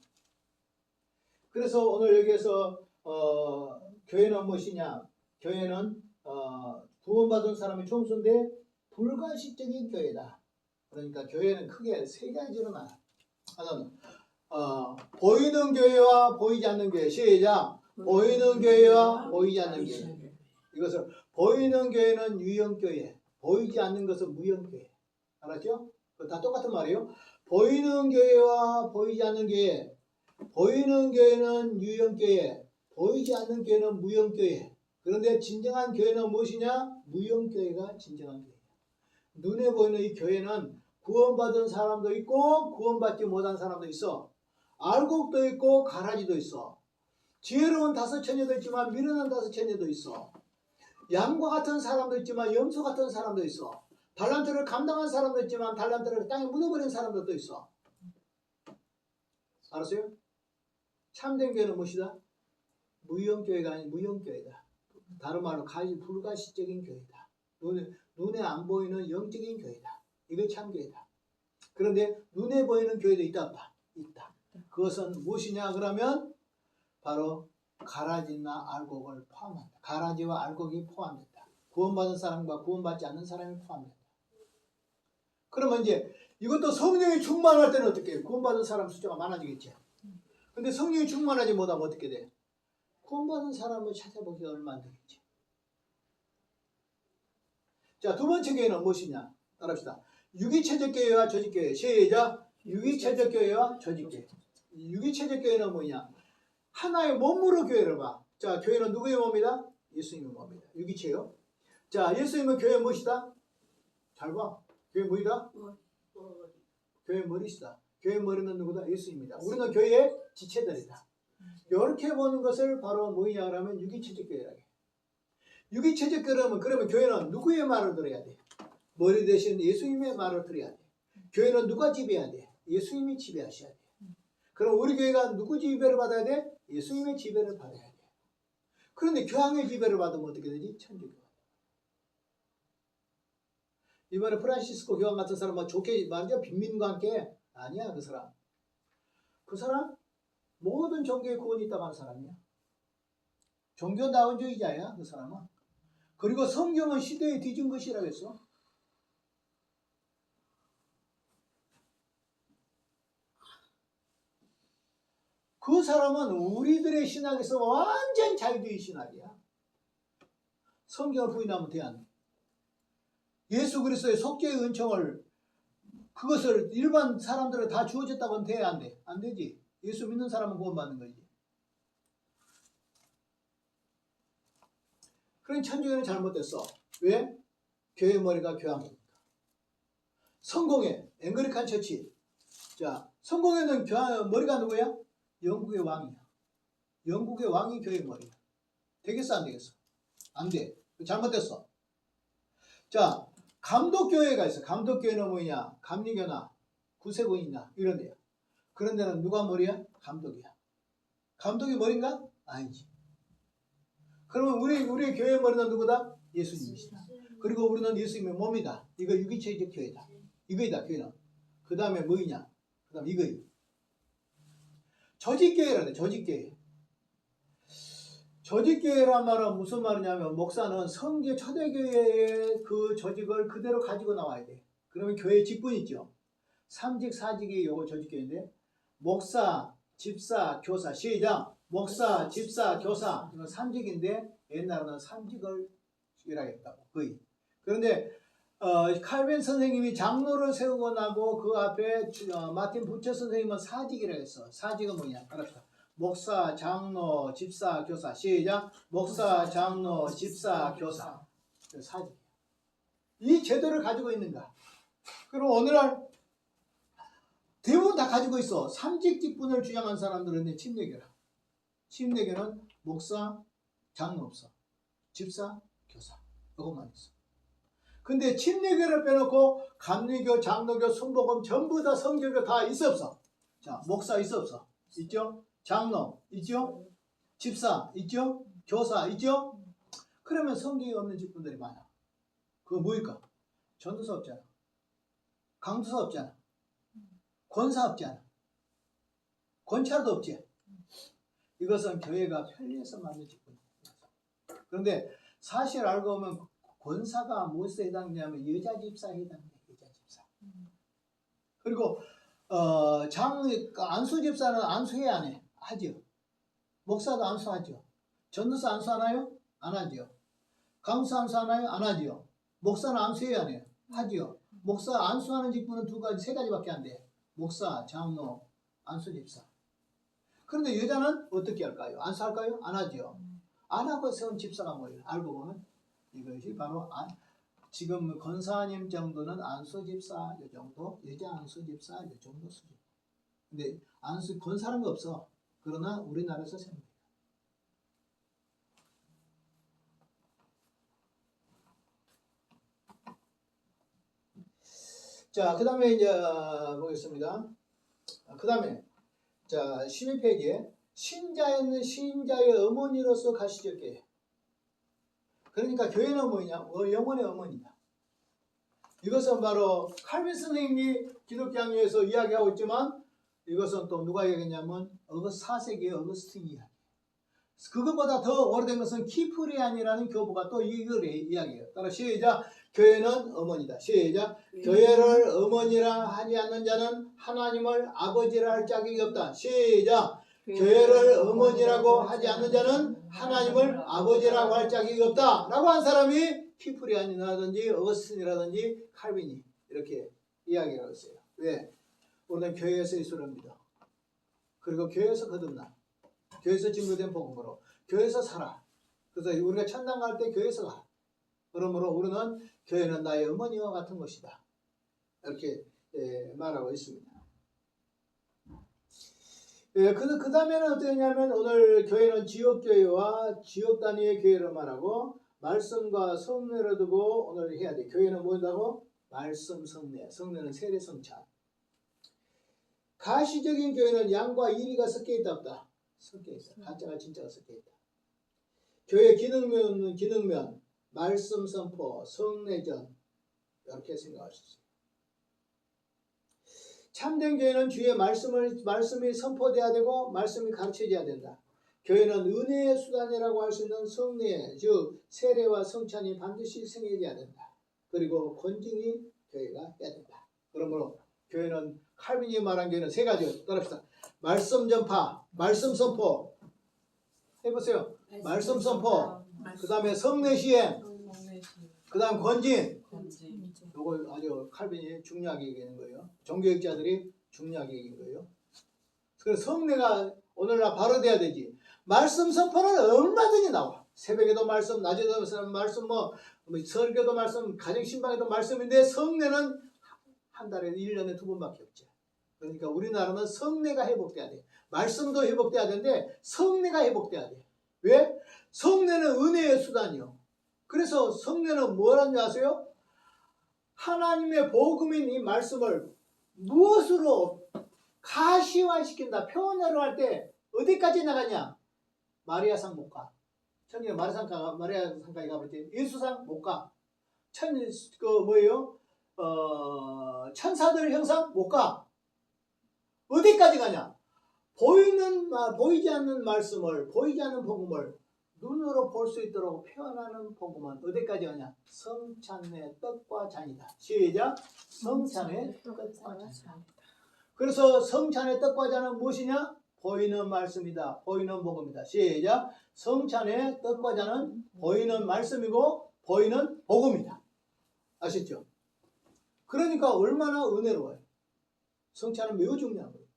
그래서 오늘 여기에서 교회는 무엇이냐? 교회는 구원받은 사람의 총수인데 불가시적인 교회다. 그러니까 교회는 크게 세 가지로 나눠. 하나는 보이는 교회와 보이지 않는 교회. 시작. 보이는 교회와 보이지 않는 교회. 이것을 보이는 교회는 유형교회, 보이지 않는 것은 무형교회. 알았죠? 다 똑같은 말이에요. 보이는 교회와 보이지 않는 교회. 보이는 교회는 유형교회, 보이지 않는 교회는 무형교회. 그런데 진정한 교회는 무엇이냐? 무형교회가 진정한 교회예요. 눈에 보이는 이 교회는 구원받은 사람도 있고 구원받지 못한 사람도 있어. 알곡도 있고 가라지도 있어. 지혜로운 다섯 처녀도 있지만 미련한 다섯 처녀도 있어. 양과 같은 사람도 있지만 염소 같은 사람도 있어. 달란트를 감당한 사람도 있지만 달란트를 땅에 묻어버린 사람도 있어. 알았어요? 참된 교회는 무엇이다? 무형교회가 아닌 무형교회다. 다른 말로 불가시적인 교회다. 눈에 안 보이는 영적인 교회다. 이게 참교회다. 그런데 눈에 보이는 교회도 있다 없다? 있다. 그것은 무엇이냐 그러면 바로 가라지나 알곡을 포함한다. 가라지와 알곡이 포함된다. 구원받은 사람과 구원받지 않는 사람이 포함된다. 그러면 이제 이것도 성령이 충만할 때는 어떻게 해요? 구원받은 사람 숫자가 많아지겠지. 근데 성령이 충만하지 못하면 어떻게 돼? 구원받은 사람을 찾아보기가 얼마 안 되겠지. 자, 두 번째 교회는 무엇이냐? 따라합시다. 유기체적 교회와 조직교회. 시작. 유기체적 교회와 조직교회. 유기체적 교회는 뭐냐? 하나의 몸으로 교회를 봐. 자, 교회는 누구의 몸이다? 예수님의 몸이다. 유기체요. 자, 예수님은 교회 무엇이다? 잘 봐. 교회 뭐이다? 교회 머리시다. 교회 머리는 누구다? 예수입니다. 우리는 교회의 지체들이다. 이렇게 보는 것을 바로 뭐냐 그러면 유기체적 교회라고 해요. 유기체적 교회라면 그러면 교회는 누구의 말을 들어야 돼? 머리 대신 예수님의 말을 들어야 돼. 교회는 누가 지배해야 돼? 예수님이 지배하셔야 돼. 그럼 우리 교회가 누구 지배를 받아야 돼? 예수님의 지배를 받아야 돼. 그런데 교황의 지배를 받으면 어떻게 되지? 천주교. 이번에 프란시스코 교황 같은 사람은 좋게 말이죠. 빈민과 함께 아니야 그 사람. 그 사람 모든 종교에 구원이 있다고 하는 사람이야. 종교다원주의자야 그 사람은. 그리고 성경은 시대에 뒤진 것이라고 했어. 그 사람은 우리들의 신학에서 완전 자유주의 신학이야. 성경을 부인하면 돼 안 돼? 예수 그리스도의 속죄의 은총을 그것을 일반 사람들은 다 주어졌다고 하면 돼 안 돼? 안 되지. 예수 믿는 사람은 구원받는 거지. 그런 천주교는 잘못됐어. 왜? 교회 머리가 교황이니까. 성공회, 앵글리칸 처치. 자, 성공회는 머리가 누구야? 영국의 왕이야. 영국의 왕이 교회 머리야. 되겠어 안 되겠어? 안 돼. 잘못됐어. 자, 감독교회가 있어. 감독교회는 뭐냐? 감리교나 구세군이나 이런 데야. 그런 데는 누가 머리야? 감독이야. 감독이 머리인가? 아니지. 그러면 우리 교회 머리는 누구다? 예수님이시다. 그리고 우리는 예수님의 몸이다. 이거 유기체적 교회다. 이거이다 교회는. 그 다음에 뭐이냐? 그 다음에 이거이. 조직교회라네. 조직교회. 조직교회란 말은 무슨 말이냐면 목사는 성교 초대교회의 그 조직을 그대로 가지고 나와야 돼. 그러면 교회 직분 있죠. 3직 4직이 요거 조직교회인데 목사, 집사, 교사. 시작. 목사, 집사, 교사. 이건 3직인데 옛날에는 3직을 일하겠다고 거의. 그런데 칼빈 선생님이 장로를 세우고 나고 그 앞에 마틴 부처 선생님은 4직이라고 했어. 4직은 뭐냐? 알았다. 목사, 장로, 집사, 교사. 시작. 목사, 장로, 집사, 교사. 4직. 이 제도를 가지고 있는가? 그럼 오늘날 대부분 다 가지고 있어. 3직 직분을 주장한 사람들은 침례교라. 침례교는 목사, 장로 없어. 집사, 교사. 이것만 있어. 근데 침례교를 빼놓고 감리교, 장로교, 순복음 전부 다 성교교 다 있어 없어? 자, 목사 있어 없어? 있죠? 장로 있죠? 집사 있죠? 교사 있죠? 그러면 성경이 없는 직분들이 많아. 그거 뭐일까? 전도사 없잖아. 강도사 없잖아. 권사 없잖아. 권찰도 없지. 이것은 교회가 편리해서 만든 직분이야. 그런데 사실 알고 보면 권사가 무엇에 해당되냐면 여자 집사에 해당돼. 여자 집사. 그리고 안수 집사는 안수해 안 해? 하죠. 목사도 안수하죠. 전도사 안수하나요? 안 하죠. 강사 안수하나요? 안 하죠. 목사는 안수해 안 해요? 하죠. 목사 안수하는 직분은 세 가지밖에 안 돼. 목사, 장로, 안수 집사. 그런데 여자는 어떻게 할까요? 안수할까요? 안 하죠. 안 하고 세운 집사가 뭐예요? 알고 보면 이것이 바로 지금 권사님 정도는 안수 집사 이 정도, 여자 안수 집사 이 정도 수준. 근데 안수 권사라는 거 없어. 그러나 우리나라에서 생깁니다. 자, 그 다음에 이제 보겠습니다. 그 다음에 자 12페이지에 신자의 어머니로서 가시적 교회. 그러니까 교회는 뭐냐? 영혼의 어머니다. 이것은 바로 칼빈 선생님이 기독교 향유에서 이야기하고 있지만 이것은 또 누가 얘기했냐면 4세기의 어거스틴이 이야기. 그것보다 더 오래된 것은 키프리안이라는 교부가 또 이걸 이야기해요. 따라 시작. 교회는 어머니다. 시작. 교회를 어머니라 하지 않는 자는 하나님을 아버지라 할 자격이 없다. 시작. 교회를 어머니라고 하지 않는 자는 하나님을 아버지라고 할 자격이 없다. 라고 한 사람이 키프리안이라든지 어거스틴이라든지 칼빈이 이렇게 이야기를 했어요. 왜? 우리는 교회에서 예수를 믿어. 그리고 교회에서 거듭나. 교회에서 증거된 복음으로 교회에서 살아. 그래서 우리가 천당 갈 때 교회에서 가. 그러므로 우리는 교회는 나의 어머니와 같은 것이다. 이렇게 말하고 있습니다. 그 다음에는 어떠냐면 오늘 교회는 지역교회와 지역 단위의 교회를 말하고 말씀과 성례를 두고 오늘 해야 돼. 교회는 뭐다고? 말씀 성례. 성례는 세례 성찬. 가시적인 교회는 양과 이리가 섞여 있다 없다? 섞여 있어. 가짜가 진짜가 섞여 있다. 교회 기능면은 기능면, 말씀 선포, 성례전 이렇게 생각할 수 있어요. 참된 교회는 주의 말씀이 선포돼야 되고 말씀이 가르쳐져야 된다. 교회는 은혜의 수단이라고 할 수 있는 성례, 즉 세례와 성찬이 반드시 생겨야 된다. 그리고 권징이 교회가 해야 된다. 그러므로 교회는 칼빈이 말한 교회는 세 가지 따릅시다. 말씀 전파, 말씀 선포 해보세요. 말씀 선포, 그 다음에 성례 시행, 그 다음 권징. 이거 아주 칼빈이 중요하게 얘기하는 거예요. 종교학자들이 중요하게 얘기하는 거예요. 그래서 성례가 오늘날 바로 돼야 되지. 말씀 선포는 얼마든지 나와. 새벽에도 말씀, 낮에도 말씀, 설교도 말씀, 가정신방에도 말씀인데 성례는 한 달에 1년에 2번밖에 없지. 그러니까 우리나라는 성례가 회복돼야 돼. 말씀도 회복돼야 되는데 성례가 회복돼야 돼. 왜? 성례는 은혜의 수단이요. 그래서 성례는 뭐라는 줄 아세요? 하나님의 복음인 이 말씀을 무엇으로 가시화시킨다, 표현을 할 때 어디까지 나가냐? 마리아상 못 가. 천국에 마리아상까지 가버렸지. 예수상 못 가. 천사들 형상 못 가. 어디까지 가냐? 보이지 않는 말씀을, 보이지 않는 복음을 눈으로 볼 수 있도록 표현하는 복음은 어디까지 가냐? 성찬의 떡과 잔이다. 시작. 성찬의 떡과 잔. 그래서 성찬의 떡과 잔은 무엇이냐? 보이는 말씀이다. 보이는 복음이다. 시작. 성찬의 떡과 잔은 보이는 말씀이고 보이는 복음이다. 아시죠? 그러니까 얼마나 은혜로워요. 성찬은 매우 중요한 거예요.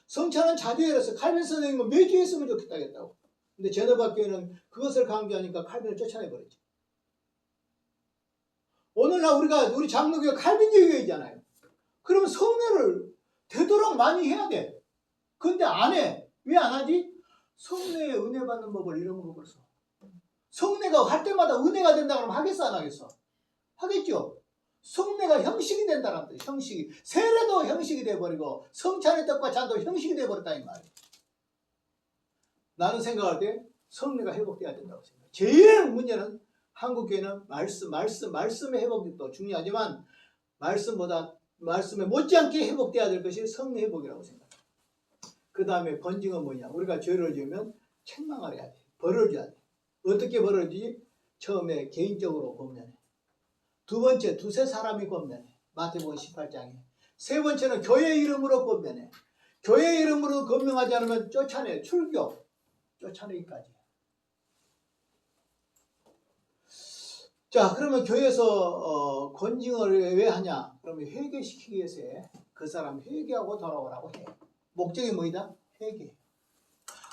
성찬은 자주 해서 칼빈 선생님은 매주 했으면 좋겠다고. 근데 제너박교회는 그것을 강조하니까 칼빈을 쫓아내버렸죠. 오늘날 우리 장로교회 칼빈주의잖아요. 그러면 성례를 되도록 많이 해야 돼. 근데 안 해. 왜 안 하지? 성례에 은혜 받는 법을 잃어먹어 버렸어. 성례가 할 때마다 은혜가 된다 그러면 하겠어, 안 하겠어? 하겠죠. 성례가 형식이 된다는 뜻. 형식이. 세례도 형식이 돼버리고 성찬의 떡과 잔도 형식이 돼버렸다 이 말이에요. 나는 생각할 때 성례가 회복돼야 된다고 생각해요. 제일 문제는 한국교회는 말씀의 회복이 또 중요하지만 말씀에 못지않게 회복돼야 될 것이 성례 회복이라고 생각해요. 그 다음에 권징은 뭐냐? 우리가 죄를 지으면 책망을 해야 돼. 벌을 줘야 돼. 어떻게 벌을 주지? 처음에 개인적으로 권면해. 두 번째 두세 사람이 권면해. 마태복음 18장에. 세 번째는 교회 이름으로 권면해. 교회 이름으로 권면하지 않으면 쫓아내. 출교. 쫓아내기까지. 자, 그러면 교회에서 권징을 왜 하냐? 그러면 회개시키기 위해서 해. 그 사람 회개하고 돌아오라고 해. 목적이 뭐이다? 회개.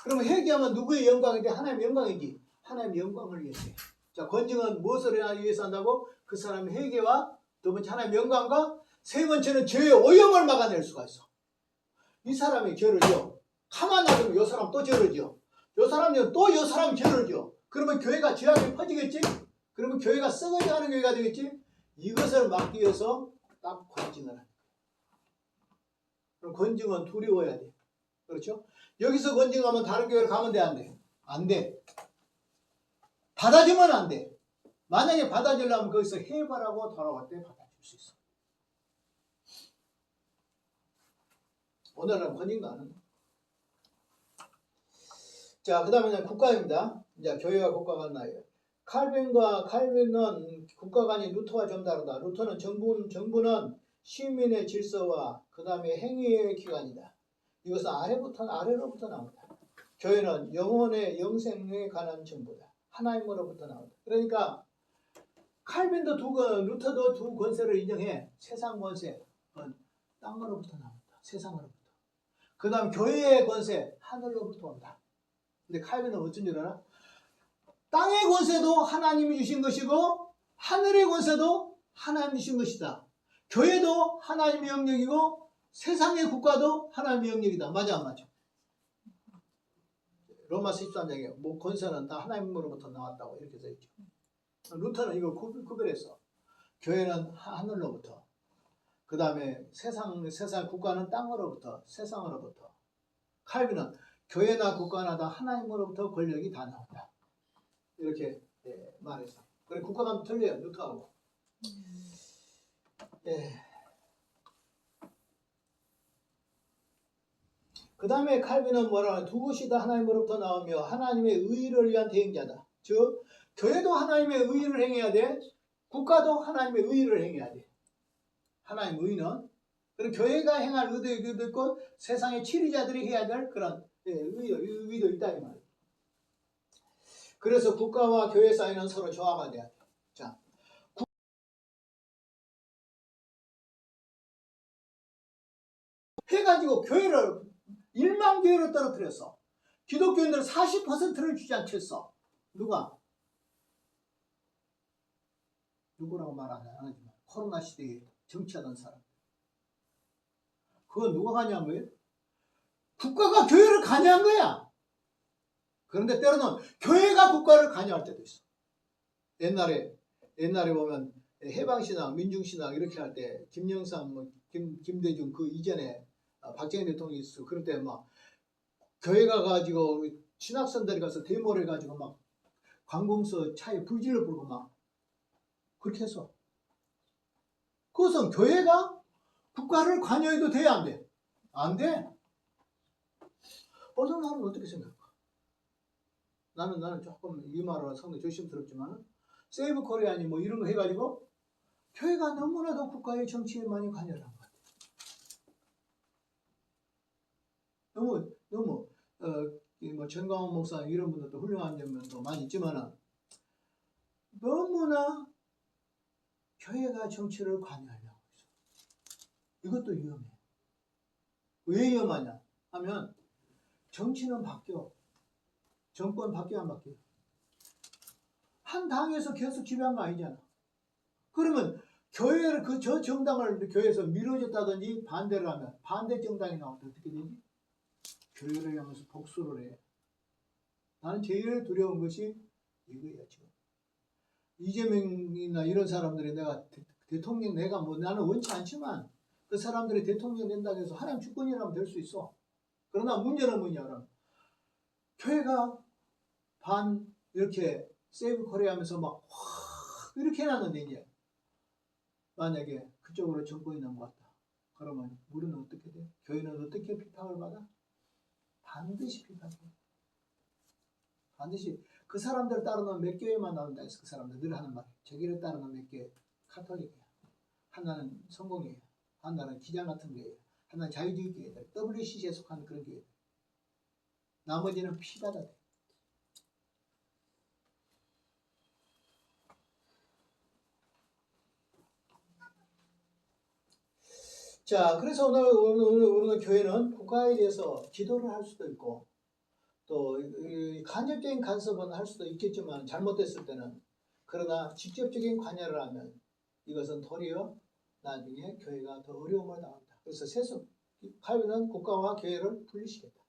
그러면 회개하면 누구의 영광인데? 하나님의 영광이지. 하나님의 영광을 위해서 해. 자, 권징은 무엇을 위해서 한다고? 그 사람의 회개와 두 번째 하나님의 영광과 세 번째는 죄의 오염을 막아낼 수가 있어. 이 사람이 죄를 지어. 가만 놔두면 이 사람 또 죄를 지어. 이 사람이 또 이 사람 죄를 지어. 그러면 교회가 죄악이 퍼지겠지? 그러면 교회가 썩어져가는 교회가 되겠지? 이것을 막기 위해서 딱 권징을 하는 거예요. 그럼 권징은 두려워야 돼. 그렇죠? 여기서 권징하면 다른 교회를 가면 돼, 안 돼? 안 돼. 받아주면 안 돼. 만약에 받아주려면 거기서 해바라고 돌아올 때 받아줄 수 있어. 오늘은 권위인가 안 한다. 자, 그 다음에 국가입니다. 이제 교회와 국가가 나요. 칼빈은 국가 간이 루터와 좀 다르다. 루터는 정부는 시민의 질서와 그 다음에 행위의 기관이다. 이것은 아래로부터 나온다. 교회는 영혼의 영생에 관한 정보다. 하나님으로부터 나온다. 그러니까 루터도 두 권세를 인정해. 세상 권세, 땅으로부터 나온다. 세상으로부터. 그 다음 교회의 권세, 하늘로부터 온다. 근데 칼빈은 어쩐 줄 알아? 땅의 권세도 하나님이 주신 것이고 하늘의 권세도 하나님이 주신 것이다. 교회도 하나님의 영역이고 세상의 국가도 하나님의 영역이다. 맞아 안 맞아? 로마서 13장에 뭐 권세는 다 하나님으로부터 나왔다고 이렇게 써 있죠. 루터는 이걸 구별했어. 교회는 하늘로부터, 그 다음에 세상 국가는 땅으로부터, 세상으로부터. 칼빈은 교회나 국가나 다 하나님으로부터 권력이 다 나온다. 이렇게 말했어. 그래 국가가 틀려요. 루터하고. 그 다음에 칼빈은 뭐라 하냐? 두 것이 다 하나님으로부터 나오며 하나님의 의를 위한 대행자다. 즉 교회도 하나님의 의를 행해야 돼. 국가도 하나님의 의를 행해야 돼. 하나님의 의는 그리고 교회가 행할 의도 있고 세상의 치리자들이 해야 될 그런 의도 있다 이 말이에요. 그래서 국가와 교회 사이는 서로 조화가 돼야 돼. 자, 해가지고 교회를 1만 교회로 떨어뜨렸어. 기독교인들 40%를 주장쳤어. 누구라고 말 안 하지만 코로나 시대에 정치하던 사람. 그건 누가 관여한 거예요? 국가가 교회를 관여한 거야. 그런데 때로는 교회가 국가를 관여할 때도 있어. 옛날에 보면 해방신학, 민중신학 이렇게 할 때 김영삼, 김대중 그 이전에 박정희 대통령이 있어. 그럴 때 막 교회가 가지고 신학생들이 가서 데모를 해가지고 막 관공서 차에 불질러 부르고 막 그렇게 해서 그것은 교회가 국가를 관여해도 돼야 안 돼? 안 돼. 어떤 사람은 어떻게 생각할까? 나는 조금 이 말을 상당히 조심스럽지만 세이브 코리아니 뭐 이런 거 해가지고 교회가 너무나도 국가의 정치에 많이 관여를 한 것 같아요. 너무 뭐 전광훈 목사 이런 분들도 훌륭한 점도 많이 있지만은 너무나 교회가 정치를 관여하려고 있어. 이것도 위험해. 왜 위험하냐 하면 정치는 바뀌어. 정권 바뀌어 안 바뀌어? 한 당에서 계속 지배한 거 아니잖아. 그러면 교회를 저 정당을 교회에서 밀어줬다든지 반대를 하면 반대 정당이 나올 때 어떻게 되지? 교회를 향해서 복수를 해. 나는 제일 두려운 것이 이거야 지금. 이재명이나 이런 사람들이 내가 대통령 내가 뭐 나는 원치 않지만 그 사람들이 대통령 된다고 해서 하나님 주권이라면 될 수 있어. 그러나 문제는 뭐냐면 교회가 이렇게 세이브 코리아 하면서 막 이렇게 해놨는데 이제 만약에 그쪽으로 정권이 넘어갔다. 그러면 우리는 어떻게 돼? 교회는 어떻게 비판을 받아? 반드시 비판해. 반드시 그 사람들 따르는 몇 교회만 나온다 해서 그 사람들 늘 하는 말. 저기를 따르는 몇 교회 카톨릭이야. 하나는 성공이에요. 하나는 기장 같은 교회예요. 하나는 자유주의 교회들. WCC에 속하는 그런 교회들. 나머지는 피바다 돼. 자, 그래서 오늘 교회는 국가에 대해서 기도를 할 수도 있고 또 간접적인 간섭은 할 수도 있겠지만 잘못됐을 때는 그러나 직접적인 관여를 하면 이것은 도리어 나중에 교회가 더 어려움을 당한다. 그래서 칼빈은 국가와 교회를 분리시켰다.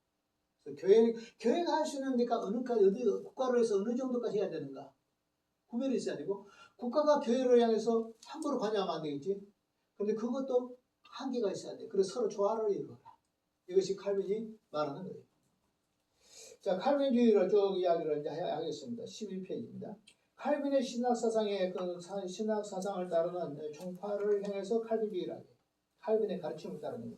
그래서 교회가 할 수 있는 데가 국가로 해서 어느 정도까지 해야 되는가 구별이 있어야 되고 국가가 교회를 향해서 함부로 관여하면 안 되겠지. 그런데 그것도 한계가 있어야 돼. 그래서 서로 조화를 이루어라. 이것이 칼빈이 말하는 거예요. 자, 칼빈주의를 쭉 이야기를 이제 하겠습니다. 11페이지입니다. 칼빈의 신학사상의 신학사상을 따르는 종파를 향해서 칼빈주의를 하게. 칼빈의 가르침을 따르는 것.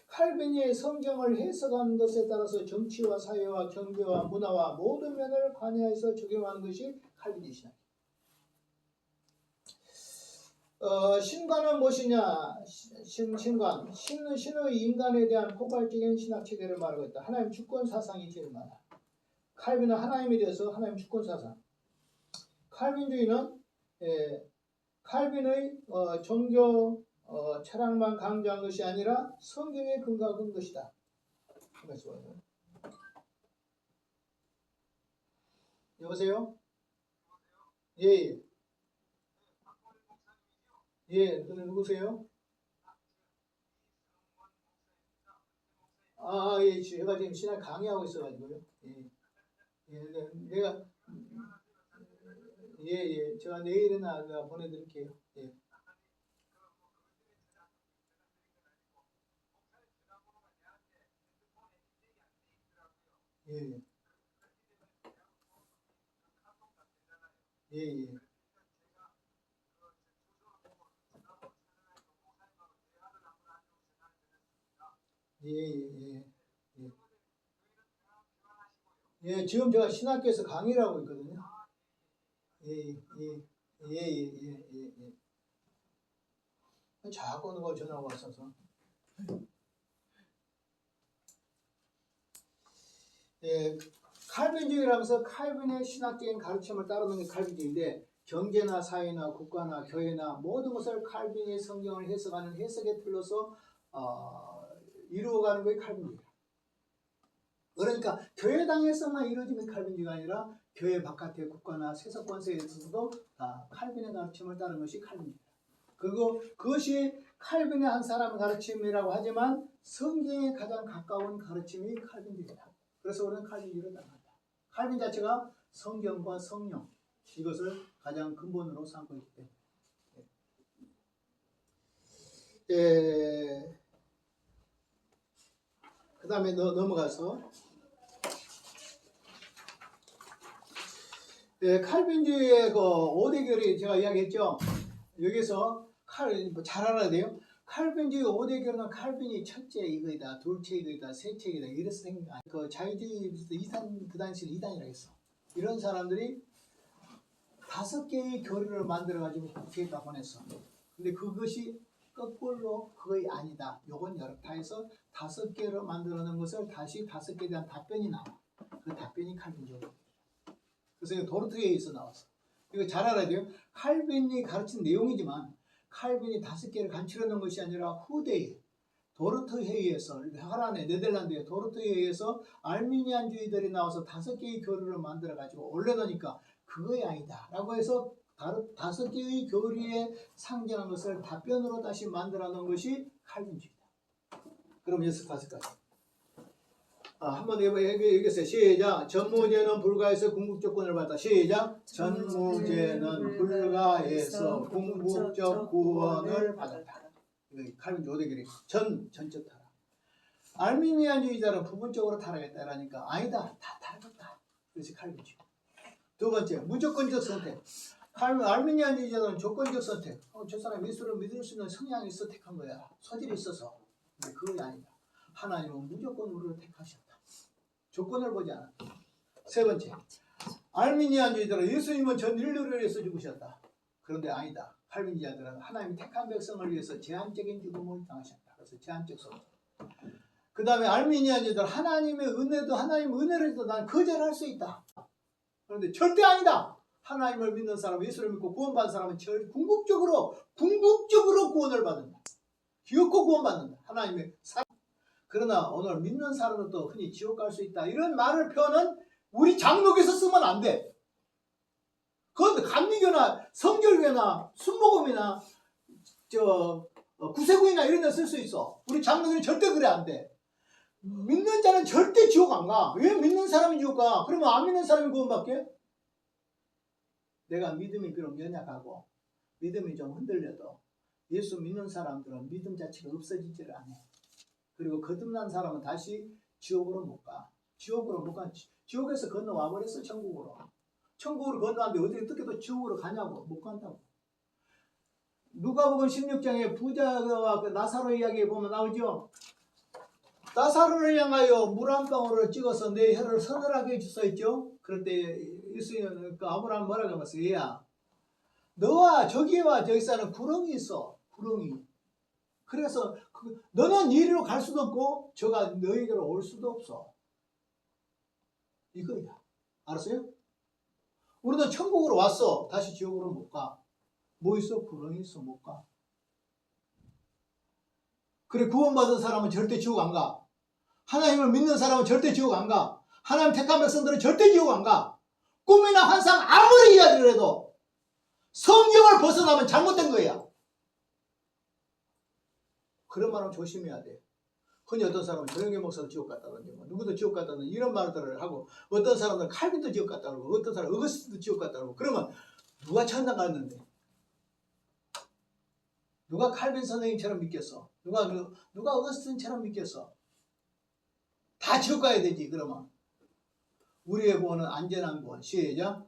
칼빈이 성경을 해석한 것에 따라서 정치와 사회와 경제와 문화와 모든 면을 관여해서 적용하는 것이 칼빈의 신학. 신관은 무엇이냐? 신관. 신의 인간에 대한 포괄적인 신학 체계를 말하고 있다. 하나님 주권 사상이 제일 많아. 칼빈은 하나님에 대해서 하나님 주권 사상. 칼빈주의는 칼빈의 종교 철학만 강조한 것이 아니라 성경에 근거한 것이다. 여보세요? 예. 예, 누구세요? 예, 제가 지금 신학 강의하고 있어가지고요. 예, 내가, 제가 내일이나 내가 보내드릴게요. 예. 예, 예. 예. 예, 지금 제가 신학교에서 강의를 하고 있거든요. 예. 자꾸 누가 전화가 왔어서. 예, 칼빈주의라면서 칼빈의 신학적인 가르침을 따르는 게 칼빈주의인데 경제나 사회나 국가나 교회나 모든 것을 칼빈의 성경을 해석하는 해석의 틀로서 이루어가는 것이 칼빈주의다. 그러니까 교회당에서만 이루어지는 칼빈주의가 아니라 교회 바깥의 국가나 세속 권세에 있어서도 다 칼빈의 가르침을 따르는 것이 칼빈주의다. 그리고 그것이 칼빈의 한 사람의 가르침이라고 하지만 성경에 가장 가까운 가르침이 칼빈주의다. 그래서 우리는 칼빈주의를 따른다. 칼빈 자체가 성경과 성령 이것을 가장 근본으로 삼고 있기 때문에. 그 다음에 넘어가서 칼빈주의의 그 5대 결이 제가 이야기했죠. 여기서 잘 알아야 돼요. 칼빈주의 5대 결은 칼빈이 첫째 이거이다, 둘째 이거이다, 셋째 이거이다 이래서 생긴 거 아니에요. 그 자유주의 그 당시에 2단이라고 했어. 이런 사람들이 5개의 교리를 만들어가지고 국회에다 보냈어. 근데 그것이 거꾸로 그거이 아니다. 요건 여렇다 해서 5개로 만들어놓은 것을 다시 5개에 대한 답변이 나와. 그 답변이 칼빈주의. 그래서 도르트회의에서 나왔어. 이거 잘 알아야 돼요. 칼빈이 가르친 내용이지만 칼빈이 5개를 간추려놓은 것이 아니라 후대에 도르트회의에서 하란의 네덜란드의 도르트회의에서 알미니안주의들이 나와서 5개의 교리를 만들어가지고 올려놓으니까 그거이 아니다 라고 해서 5개의 교리에 상징한 것을 답변으로 다시 만들어 놓은 것이 칼빈주의다. 그럼 연습하실까요? 한번 얘기했어요. 시작. 전무제는 불가해서 궁극조건을 받다. 시작. 전무제는 불가해서 궁극적 구원을 받았다. 이거 칼빈주의 5대 결이 전적 타락. 알미니안주의자는 부분적으로 타락했다라니까 아니다. 다 타락했다. 그래서 칼빈주의. 두 번째, 무조건적 선택. 알미니안주의자들은 조건적 선택. 저 사람 예수를 믿을 수 있는 성향이 있어 택한 거야. 소질이 있어서. 근데 그건 아니다. 하나님은 무조건 우리를 택하셨다. 조건을 보지 않았다. 세 번째, 알미니안주의자들은 예수님은 전 인류를 위해서 죽으셨다. 그런데 아니다. 칼빈주의자들은 하나님이 택한 백성을 위해서 제한적인 죽음을 당하셨다. 그래서 제한적 선택. 그 다음에 알미니안주의자들 하나님의 은혜도 하나님 은혜를 해도 난 거절할 수 있다. 그런데 절대 아니다. 하나님을 믿는 사람, 예수를 믿고 구원받은 사람은 궁극적으로 구원을 받는다. 기어코 구원받는다. 하나님의 사랑. 그러나 오늘 믿는 사람도 흔히 지옥 갈 수 있다. 이런 말을 표현은 우리 장로교에서 쓰면 안 돼. 그건 감리교나 성결교나 순복음이나 구세구이나 이런 데 쓸 수 있어. 우리 장로교는 절대 그래 안 돼. 믿는 자는 절대 지옥 안 가. 왜 믿는 사람이 지옥 가? 그러면 안 믿는 사람이 구원받게? 내가 믿음이 비록 연약하고 믿음이 좀 흔들려도 예수 믿는 사람들은 믿음 자체가 없어지지를 않아. 그리고 거듭난 사람은 다시 지옥으로 못 가. 지옥으로 못 가. 지옥에서 건너와 버렸어. 천국으로. 천국으로 건너왔는데 어떻게 또 지옥으로 가냐고. 못 간다고. 누가복음 16장에 부자와 그 나사로 이야기에 보면 나오죠. 나사로를 향하여 물 한 방울을 찍어서 내 혀를 서늘하게 해주소 했죠. 그럴 때 예수님 그 아브라함 뭐라고 하면서 얘야 너와 저기와 저기 사는 구렁이 있어. 구렁이. 그래서 너는 이리로 갈 수도 없고 저가 너에게로 올 수도 없어. 이거야. 알았어요? 우리도 천국으로 왔어. 다시 지옥으로 못 가. 뭐 있어? 구렁이 있어. 못 가. 그래 구원받은 사람은 절대 지옥 안 가. 하나님을 믿는 사람은 절대 지옥 안 가. 하나님 택한 백성들은 절대 지옥 안 가. 꿈이나 환상 아무리 이야기를 해도 성경을 벗어나면 잘못된 거야. 그런 말은 조심해야 돼. 흔히 어떤 사람은 조영계 목사도 지옥 갔다든지 뭐 누구도 지옥 갔다든지 이런 말들을 하고 어떤 사람들은 칼빈도 지옥 갔다 그러고 어떤 사람은 어거스틴도 지옥 갔다 그러고 그러면 누가 천당 갔는데? 누가 칼빈 선생님처럼 믿겠어? 누가 어거스틴처럼 믿겠어? 다 지옥 가야 되지. 그러면 우리의 구원은 안전한 구원. 시작.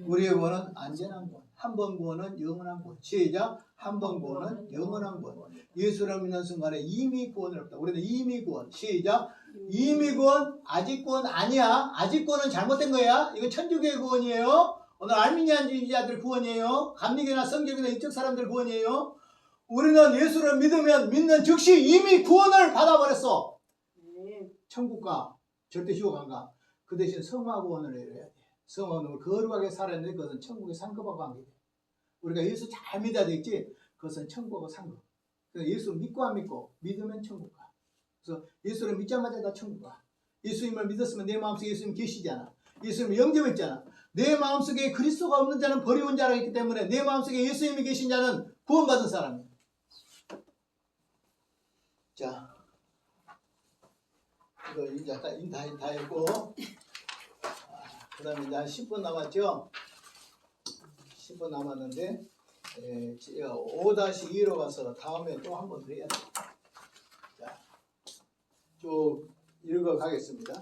우리의 구원은 안전한 구원. 한 번 구원은 영원한 구원. 시작. 한 번 구원은 영원한 구원. 예수를 믿는 순간에 이미 구원을 얻다. 우리는 이미 구원. 시작. 이미 구원. 아직 구원 아니야. 아직 구원은 잘못된 거야. 이거 천주교의 구원이에요. 오늘 알미니안주의자들 구원이에요. 감리교나 성경이나 이쪽 사람들 구원이에요. 우리는 예수를 믿으면 믿는 즉시 이미 구원을 받아버렸어. 천국 가. 절대 지옥 안 가. 그 대신 성화 구원을 해야 돼. 성화는 거룩하게 살아야 돼. 그것은 천국의 상급하고 관계돼. 우리가 예수 잘 믿어야 되겠지. 그것은 천국하고 상급. 그래서 예수 믿고 안 믿고 믿으면 천국 가. 그래서 예수를 믿자마자 다 천국 가. 예수님을 믿었으면 내 마음속에 예수님 계시잖아. 예수님을 영접했잖아. 내 마음속에 그리스도가 없는 자는 버리운 자라 했기 때문에 내 마음속에 예수님이 계신 자는 구원받은 사람이야. 자, 이거 이제 다 했고, 그 다음에 이제 한 10분 남았죠? 10분 남았는데, 5-2로 가서 다음에 또 한 번 더 해야 돼. 자, 쭉 읽어 가겠습니다.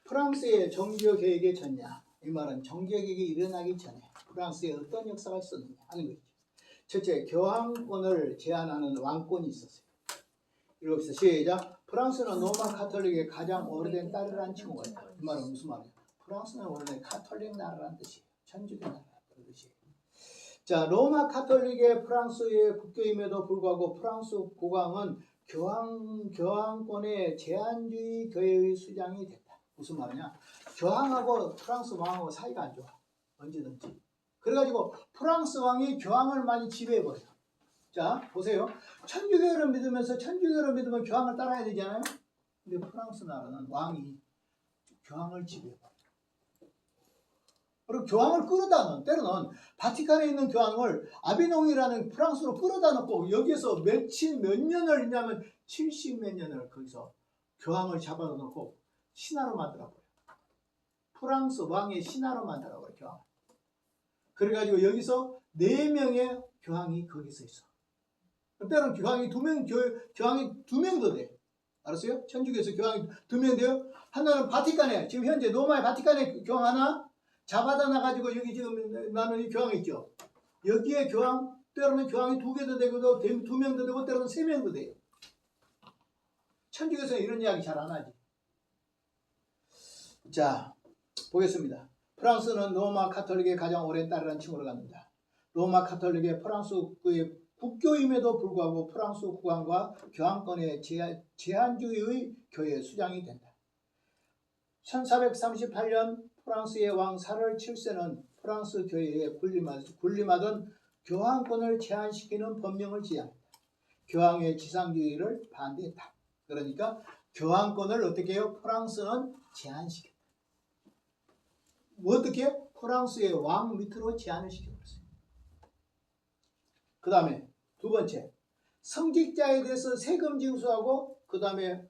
프랑스의 종교 개혁의 전야. 이 말은 종교 개혁이 일어나기 전에 프랑스에 어떤 역사가 있었느냐 하는 거죠. 첫째, 교황권을 제한하는 왕권이 있었어요. 읽읍시다. 시작. 프랑스는 로마 카톨릭의 가장 오래된 딸이라는 칭호가 있다. 이 말은 무슨 말이야? 프랑스는 원래 카톨릭 나라라는 뜻이에요. 천주교 나라라는 뜻이에요. 자, 로마 카톨릭의 프랑스의 국교임에도 불구하고 프랑스 국왕은 교황권의 제한주의 교회의 수장이 됐다. 무슨 말이냐? 교황하고 프랑스 왕하고 사이가 안 좋아. 언제든지. 그래가지고 프랑스 왕이 교황을 많이 지배해버려요. 자, 보세요. 천주교를 믿으면 교황을 따라야 되잖아요. 근데 프랑스 나라는 왕이 교황을 지배해버려요. 그리고 교황을 끌어다 놓은, 때로는 바티칸에 있는 교황을 아비뇽이라는 프랑스로 끌어다 놓고 여기에서 몇 년을 있냐면 70몇 년을 거기서 교황을 잡아다 놓고 신하로 만들어버려요. 프랑스 왕의 신하로 만들어버려요, 교황. 그래가지고 여기서 4명의 교황이 거기서 있어. 때로는 교황이 2명도 돼. 알았어요? 천주교에서 교황이 2명 돼요. 하나는 바티칸에, 지금 현재 로마의 바티칸에 교황 하나 잡아다 놔가지고 여기 지금 나는 이 교황이 있죠. 여기에 교황, 때로는 교황이 2개도 되고 2명도 되고 때로는 3명도 돼요. 천주교에서는 이런 이야기 잘 안 하지. 자, 보겠습니다. 프랑스는 로마 카톨릭의 가장 오랜 딸이라는 칭호를 갖는다. 로마 카톨릭의 프랑스의 국교임에도 불구하고 프랑스 국왕과 교황권의 제한주의의 교회 수장이 된다. 1438년 프랑스의 왕 샤를 7세는 프랑스 교회에 군림하던 교황권을 제한시키는 법령을 지향했다. 교황의 지상주의를 반대했다. 그러니까 교황권을 어떻게 해요? 프랑스는 제한시켰다. 어떻게? 프랑스의 왕 밑으로 제한을 시켜버렸어요. 그 다음에 두 번째, 성직자에 대해서 세금 징수하고 그 다음에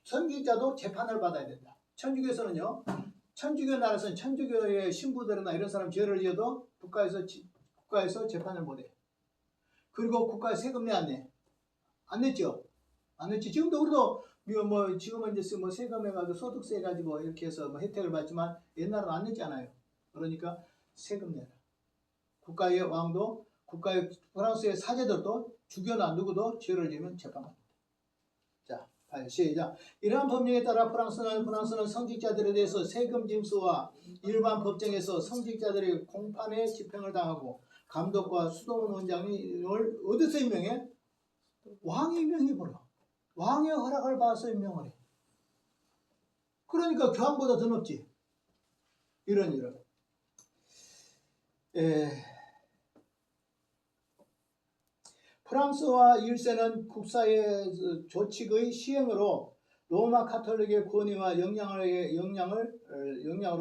성직자도 재판을 받아야 된다. 천주교에서는요, 천주교 나라에서는 천주교의 신부들이나 이런 사람 죄를 지어도 국가에서 재판을 못해. 그리고 국가에 세금 내 안 내? 안 냈죠? 안 냈지. 지금도 우리도 지금은 이제 세금 해가지고 소득세 해가지고 이렇게 해서 혜택을 받지만 옛날은 안 냈잖아요. 그러니까 세금 내라. 국가의 왕도 프랑스의 사제들도 죽여나 누구도 죄를 지으면 재판합니다. 자, 시작. 이러한 법령에 따라 프랑스는 성직자들에 대해서 세금 징수와 일반 법정에서 성직자들이 공판에 집행을 당하고 감독과 수도원 원장을 어디서 임명해? 왕이 임명해버려. 왕의 허락을 받아서 임명을 해. 그러니까 교황보다 더 높지. 이런. 프랑스와 1세는 국사의 조칙의 시행으로 로마 카톨릭의 권위와 영향으로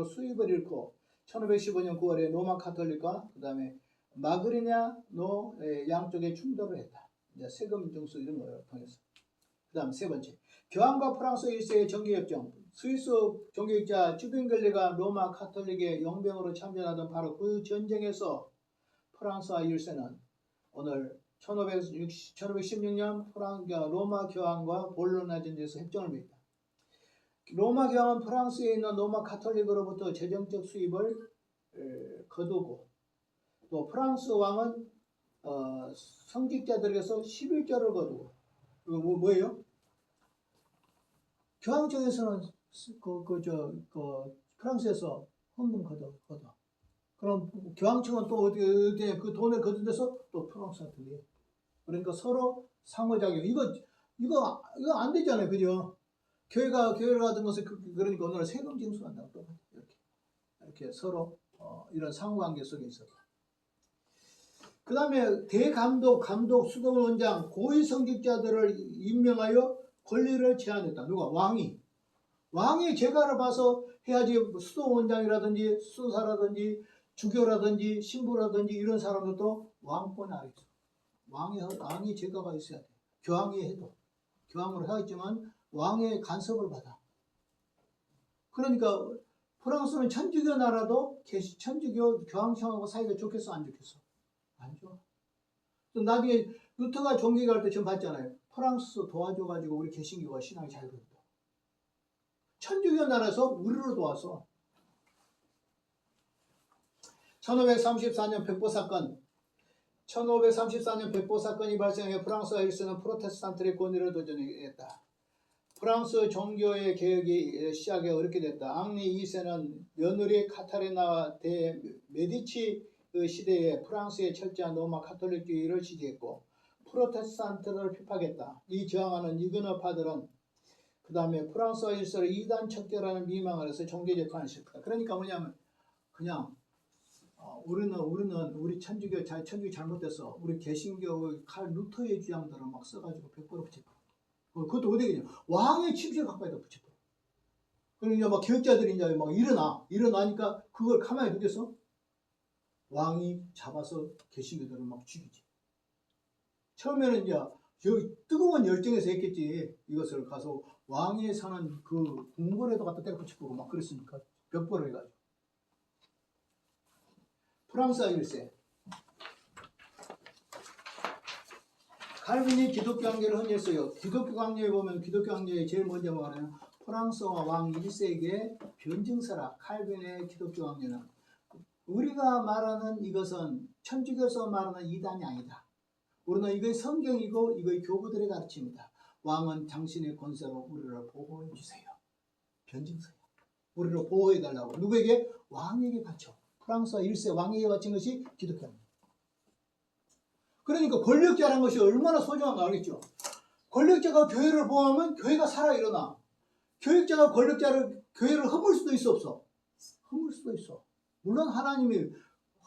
수입을 잃고 1515년 9월에 로마 카톨릭과 그 다음에 마그리냐노 양쪽에 충돌을 했다. 이제 세금 징수 이런 걸 통해서. 그 다음 세 번째, 교황과 프랑스 1세의 정기협정. 스위스 종교학자 쭈빙글리가 로마 카톨릭의 용병으로 참전하던 바로 그 전쟁에서 프랑스와 1세는 오늘 1516년 로마 교황과 볼로나 전쟁에서 협정을 맺다. 로마 교황은 프랑스에 있는 로마 카톨릭으로부터 재정적 수입을 거두고 또 프랑스 왕은 성직자들에게서 11조를 거두고 뭐예요? 교황 쪽에서는 프랑스에서 헌금 거둬. 그럼 교황 측은 또 어디 그 돈을 거둔 데서 또 프랑스한테 내. 그러니까 서로 상호작용. 이거 안 되잖아요, 그죠? 교회가 같은 것을 그러니까 오늘 세금 징수한다고 똑같아요. 이렇게 서로 이런 상호관계 속에 있었다. 그 다음에 대감독, 감독, 수도원장, 고위 성직자들을 임명하여 권리를 제한했다. 누가? 왕이 제가를 봐서 해야지. 수도원장이라든지 수사라든지 주교라든지 신부라든지 이런 사람들도 왕권 아래 있어. 왕이 제가가 있어야 돼. 교황이 해도 교황으로 하겠지만 왕의 간섭을 받아. 그러니까 프랑스는 천주교 나라도 천주교 교황청하고 사이가 좋겠어, 안 좋겠어? 안 좋아. 또 나중에 루터가 종교가 할 때 전 봤잖아요. 프랑스 도와줘가지고 우리 개신교가 신앙이 잘 그런다. 천주교 나라에서 우리를 도와서 1534년 백보 사건이 발생해 프랑스와 1세는 프로테스탄트의 권위를 도전했다. 프랑스 종교의 개혁이 시작에 어렵게 됐다. 앙리 2세는 며느리 카타리나와 대메디치 시대에 프랑스의 철저한 로마 카톨릭주의를 지지했고 프로테스탄트를批判했다. 이 저항하는 이그너파들은 그 다음에 프랑스와 1세를 이단 척결하는 미망을 해서 종교재판을 시작했다. 그러니까 뭐냐면 그냥 우리 천주교 잘못됐어. 우리 개신교 칼 루터의 주장들을 막 써가지고 100%로 붙여버려. 그것도 어디 그냥 왕의 침실 가까이다 붙여버려. 그러니까 막 교육자들이 이제 막 일어나니까 그걸 가만히 두겠어? 왕이 잡아서 개신교들을 막 죽이지. 처음에는 이제 뜨거운 열정에서 했겠지. 이것을 가서 왕이 사는 그 궁궐에도 갖다 때려 붙여보고 막 그랬으니까 벽보를 해가지고. 프랑스와 1세. 칼빈이 기독교 강요를 흔했어요. 기독교 강요에 보면 기독교 강요에 제일 먼저 말하는 프랑스와 왕 1세기의 변증서라. 칼빈의 기독교 강요는 우리가 말하는 이것은 천주교에서 말하는 이단이 아니다. 우리는 이거의 성경이고 이거의 교부들의 가르침이다. 왕은 당신의 권세로 우리를 보호해 주세요. 변증서야. 우리를 보호해 달라고. 누구에게? 왕에게 바쳐. 프랑스와 1세 왕에게 바친 것이 기독교입니다. 그러니까 권력자라는 것이 얼마나 소중한가 알겠죠? 권력자가 교회를 보호하면 교회가 살아 일어나. 교육자가 교회를 허물 수도 있어, 없어? 허물 수도 있어. 물론 하나님이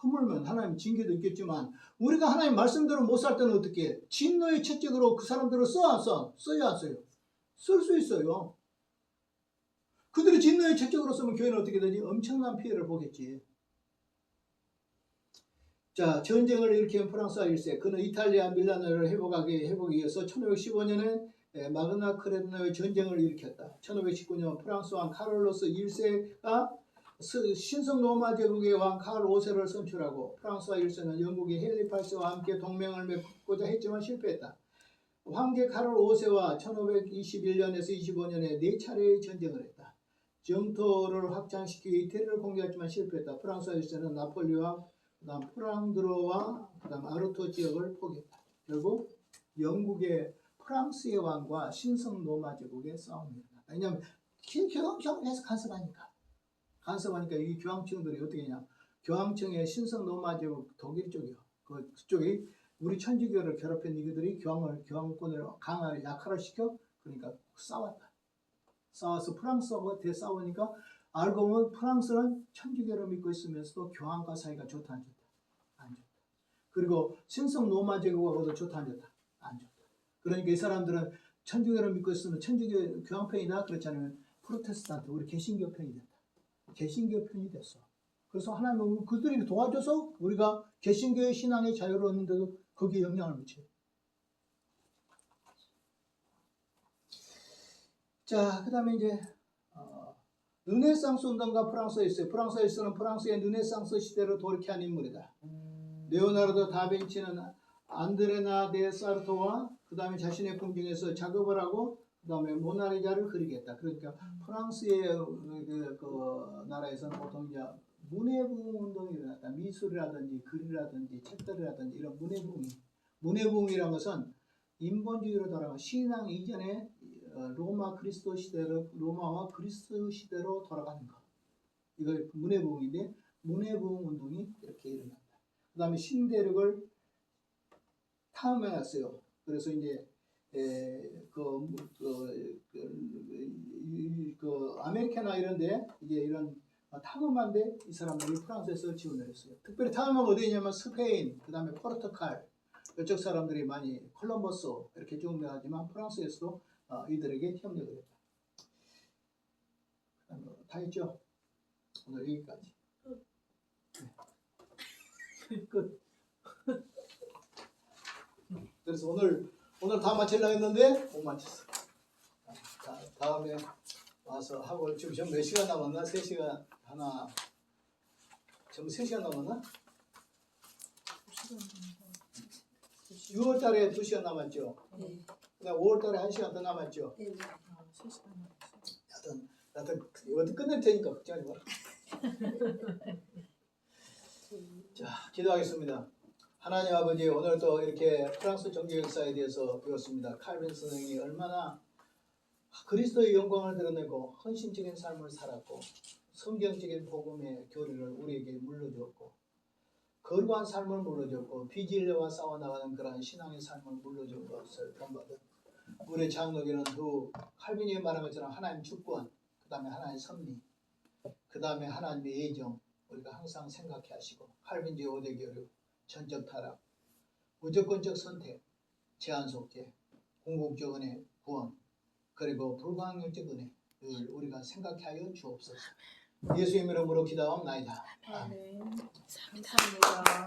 허물면 하나님 징계도 있겠지만 우리가 하나님 말씀대로 못 살 때는 어떻게 해? 진노의 채찍으로 그 사람들을 써 안 써? 써야 안 써요? 쓸 수 있어요. 그들이 진노의 채찍으로 쓰면 교회는 어떻게 되지? 엄청난 피해를 보겠지. 자, 전쟁을 일으킨 프랑스와 1세. 그는 이탈리아 밀라노를 회복하기 위해서 1515년에 마그나 카레나의 전쟁을 일으켰다. 1519년 프랑스 왕 카를로스 1세가 신성 로마 제국의 왕 카를 5세를 선출하고 프랑스와 1세는 영국의 헨리 8세와 함께 동맹을 맺고자 했지만 실패했다. 황제 카를 5세와 1521년에서 25년에 4차례의 전쟁을 했다. 영토를 확장시키기 이태리를 공격했지만 실패했다. 프랑스와 1세는 나폴리와 그다음 프랑드로와 그다음 아르토 지역을 포기했다. 결국 영국의 프랑스의 왕과 신성 로마 제국의 싸움입니다. 왜냐하면 교황청을 계속 간섭하니까 이 교황청들이 어떻게 했냐? 교황청의 신성 로마 제국 독일 쪽이요. 그쪽이 우리 천주교를 괴롭힌 이들이 교황권을 강화를 약화를 시켜 그러니까 싸웠다. 싸워서 프랑스하고 대싸우니까 알고 보면 프랑스는 천주교를 믿고 있으면서도 교황과 사이가 좋다 안 좋다? 안 좋다. 그리고 신성 로마 제국하고도 좋다 안 좋다? 안 좋다. 그러니까 이 사람들은 천주교를 믿고 있으면 천주교 교황 편이다 그렇지 않으면 프로테스탄트 우리 개신교 편이 됐다. 개신교 편이 됐어. 그래서 하나님은 그들이 도와줘서 우리가 개신교의 신앙의 자유를 얻는데도 거기에 영향을 미쳐요. 자, 그 다음에 이제 르네상스 운동가 프랑스에 있어요. 프랑스에서는 프랑스의 르네상스 시대로 돌이켜한 인물이다. 레오나르도 다빈치는 안드레나 데 사르토와 그 다음에 자신의 꿈 중에서 작업을 하고 그 다음에 모나리자를 그리겠다. 그러니까 프랑스의 그 나라에서는 보통 이제 문해부흥 운동이 일어났다. 미술이라든지 글이라든지 책들이라든지 이런 문해부흥이라는 것은 인본주의로 돌아가 신앙 이전에 로마와 그리스 시대로 돌아가는 것. 이걸 문해부흥인데 문해부흥 운동이 이렇게 일어난다. 그 다음에 신대륙을 탐험해왔어요. 그래서 이제 아메리카나 이런데 이제 이런 탐험한데 이 사람들이 프랑스에서 지원을 했어요. 특별히 탐험은 어디 있냐면 스페인, 그 다음에 포르투갈 이쪽 사람들이 많이 콜럼버스 이렇게 쭉 하지만 프랑스에서도 이들에게 협력을 했다. 다 했죠? 오늘 여기까지. 끝. 그래서 오늘 다 마치려고 했는데 못 마쳤어. 다음에 와서 하고 지금 몇 시간 남았나? 3시간 하나. 지금 3시간 남았나? 6월 달에 2시간 남았죠? 네. 그다음 5월 달에 1시간 더 남았죠? 네. 3시간 남았어요. 하여튼 어디 끝낼 테니까 걱정하지 마라. 자, 기도하겠습니다. 하나님 아버지, 오늘 또 이렇게 프랑스 종교 역사에 대해서 배웠습니다. 칼빈 선생이 얼마나 그리스도의 영광을 드러내고 헌신적인 삶을 살았고 성경적인 복음의 교리를 우리에게 물려주었고 거룩한 삶을 물려줬고 비진리와 싸워나가는 그러한 신앙의 삶을 물려준 것을 본받은 우리 장로교는 그 칼빈이 말한 것처럼 하나님 주권, 그 다음에 하나님의 섭리, 그 다음에 하나님의 예정 우리가 항상 생각해 하시고 칼빈주의 5대 교류, 전적 타락, 무조건적 선택, 제한 속죄, 궁극적 은혜, 구원, 그리고 불가항력적 은혜를 우리가 생각해 하여 주옵소서. 예수의 이름으로 기도하옵나이다. 아멘. 감사합니다.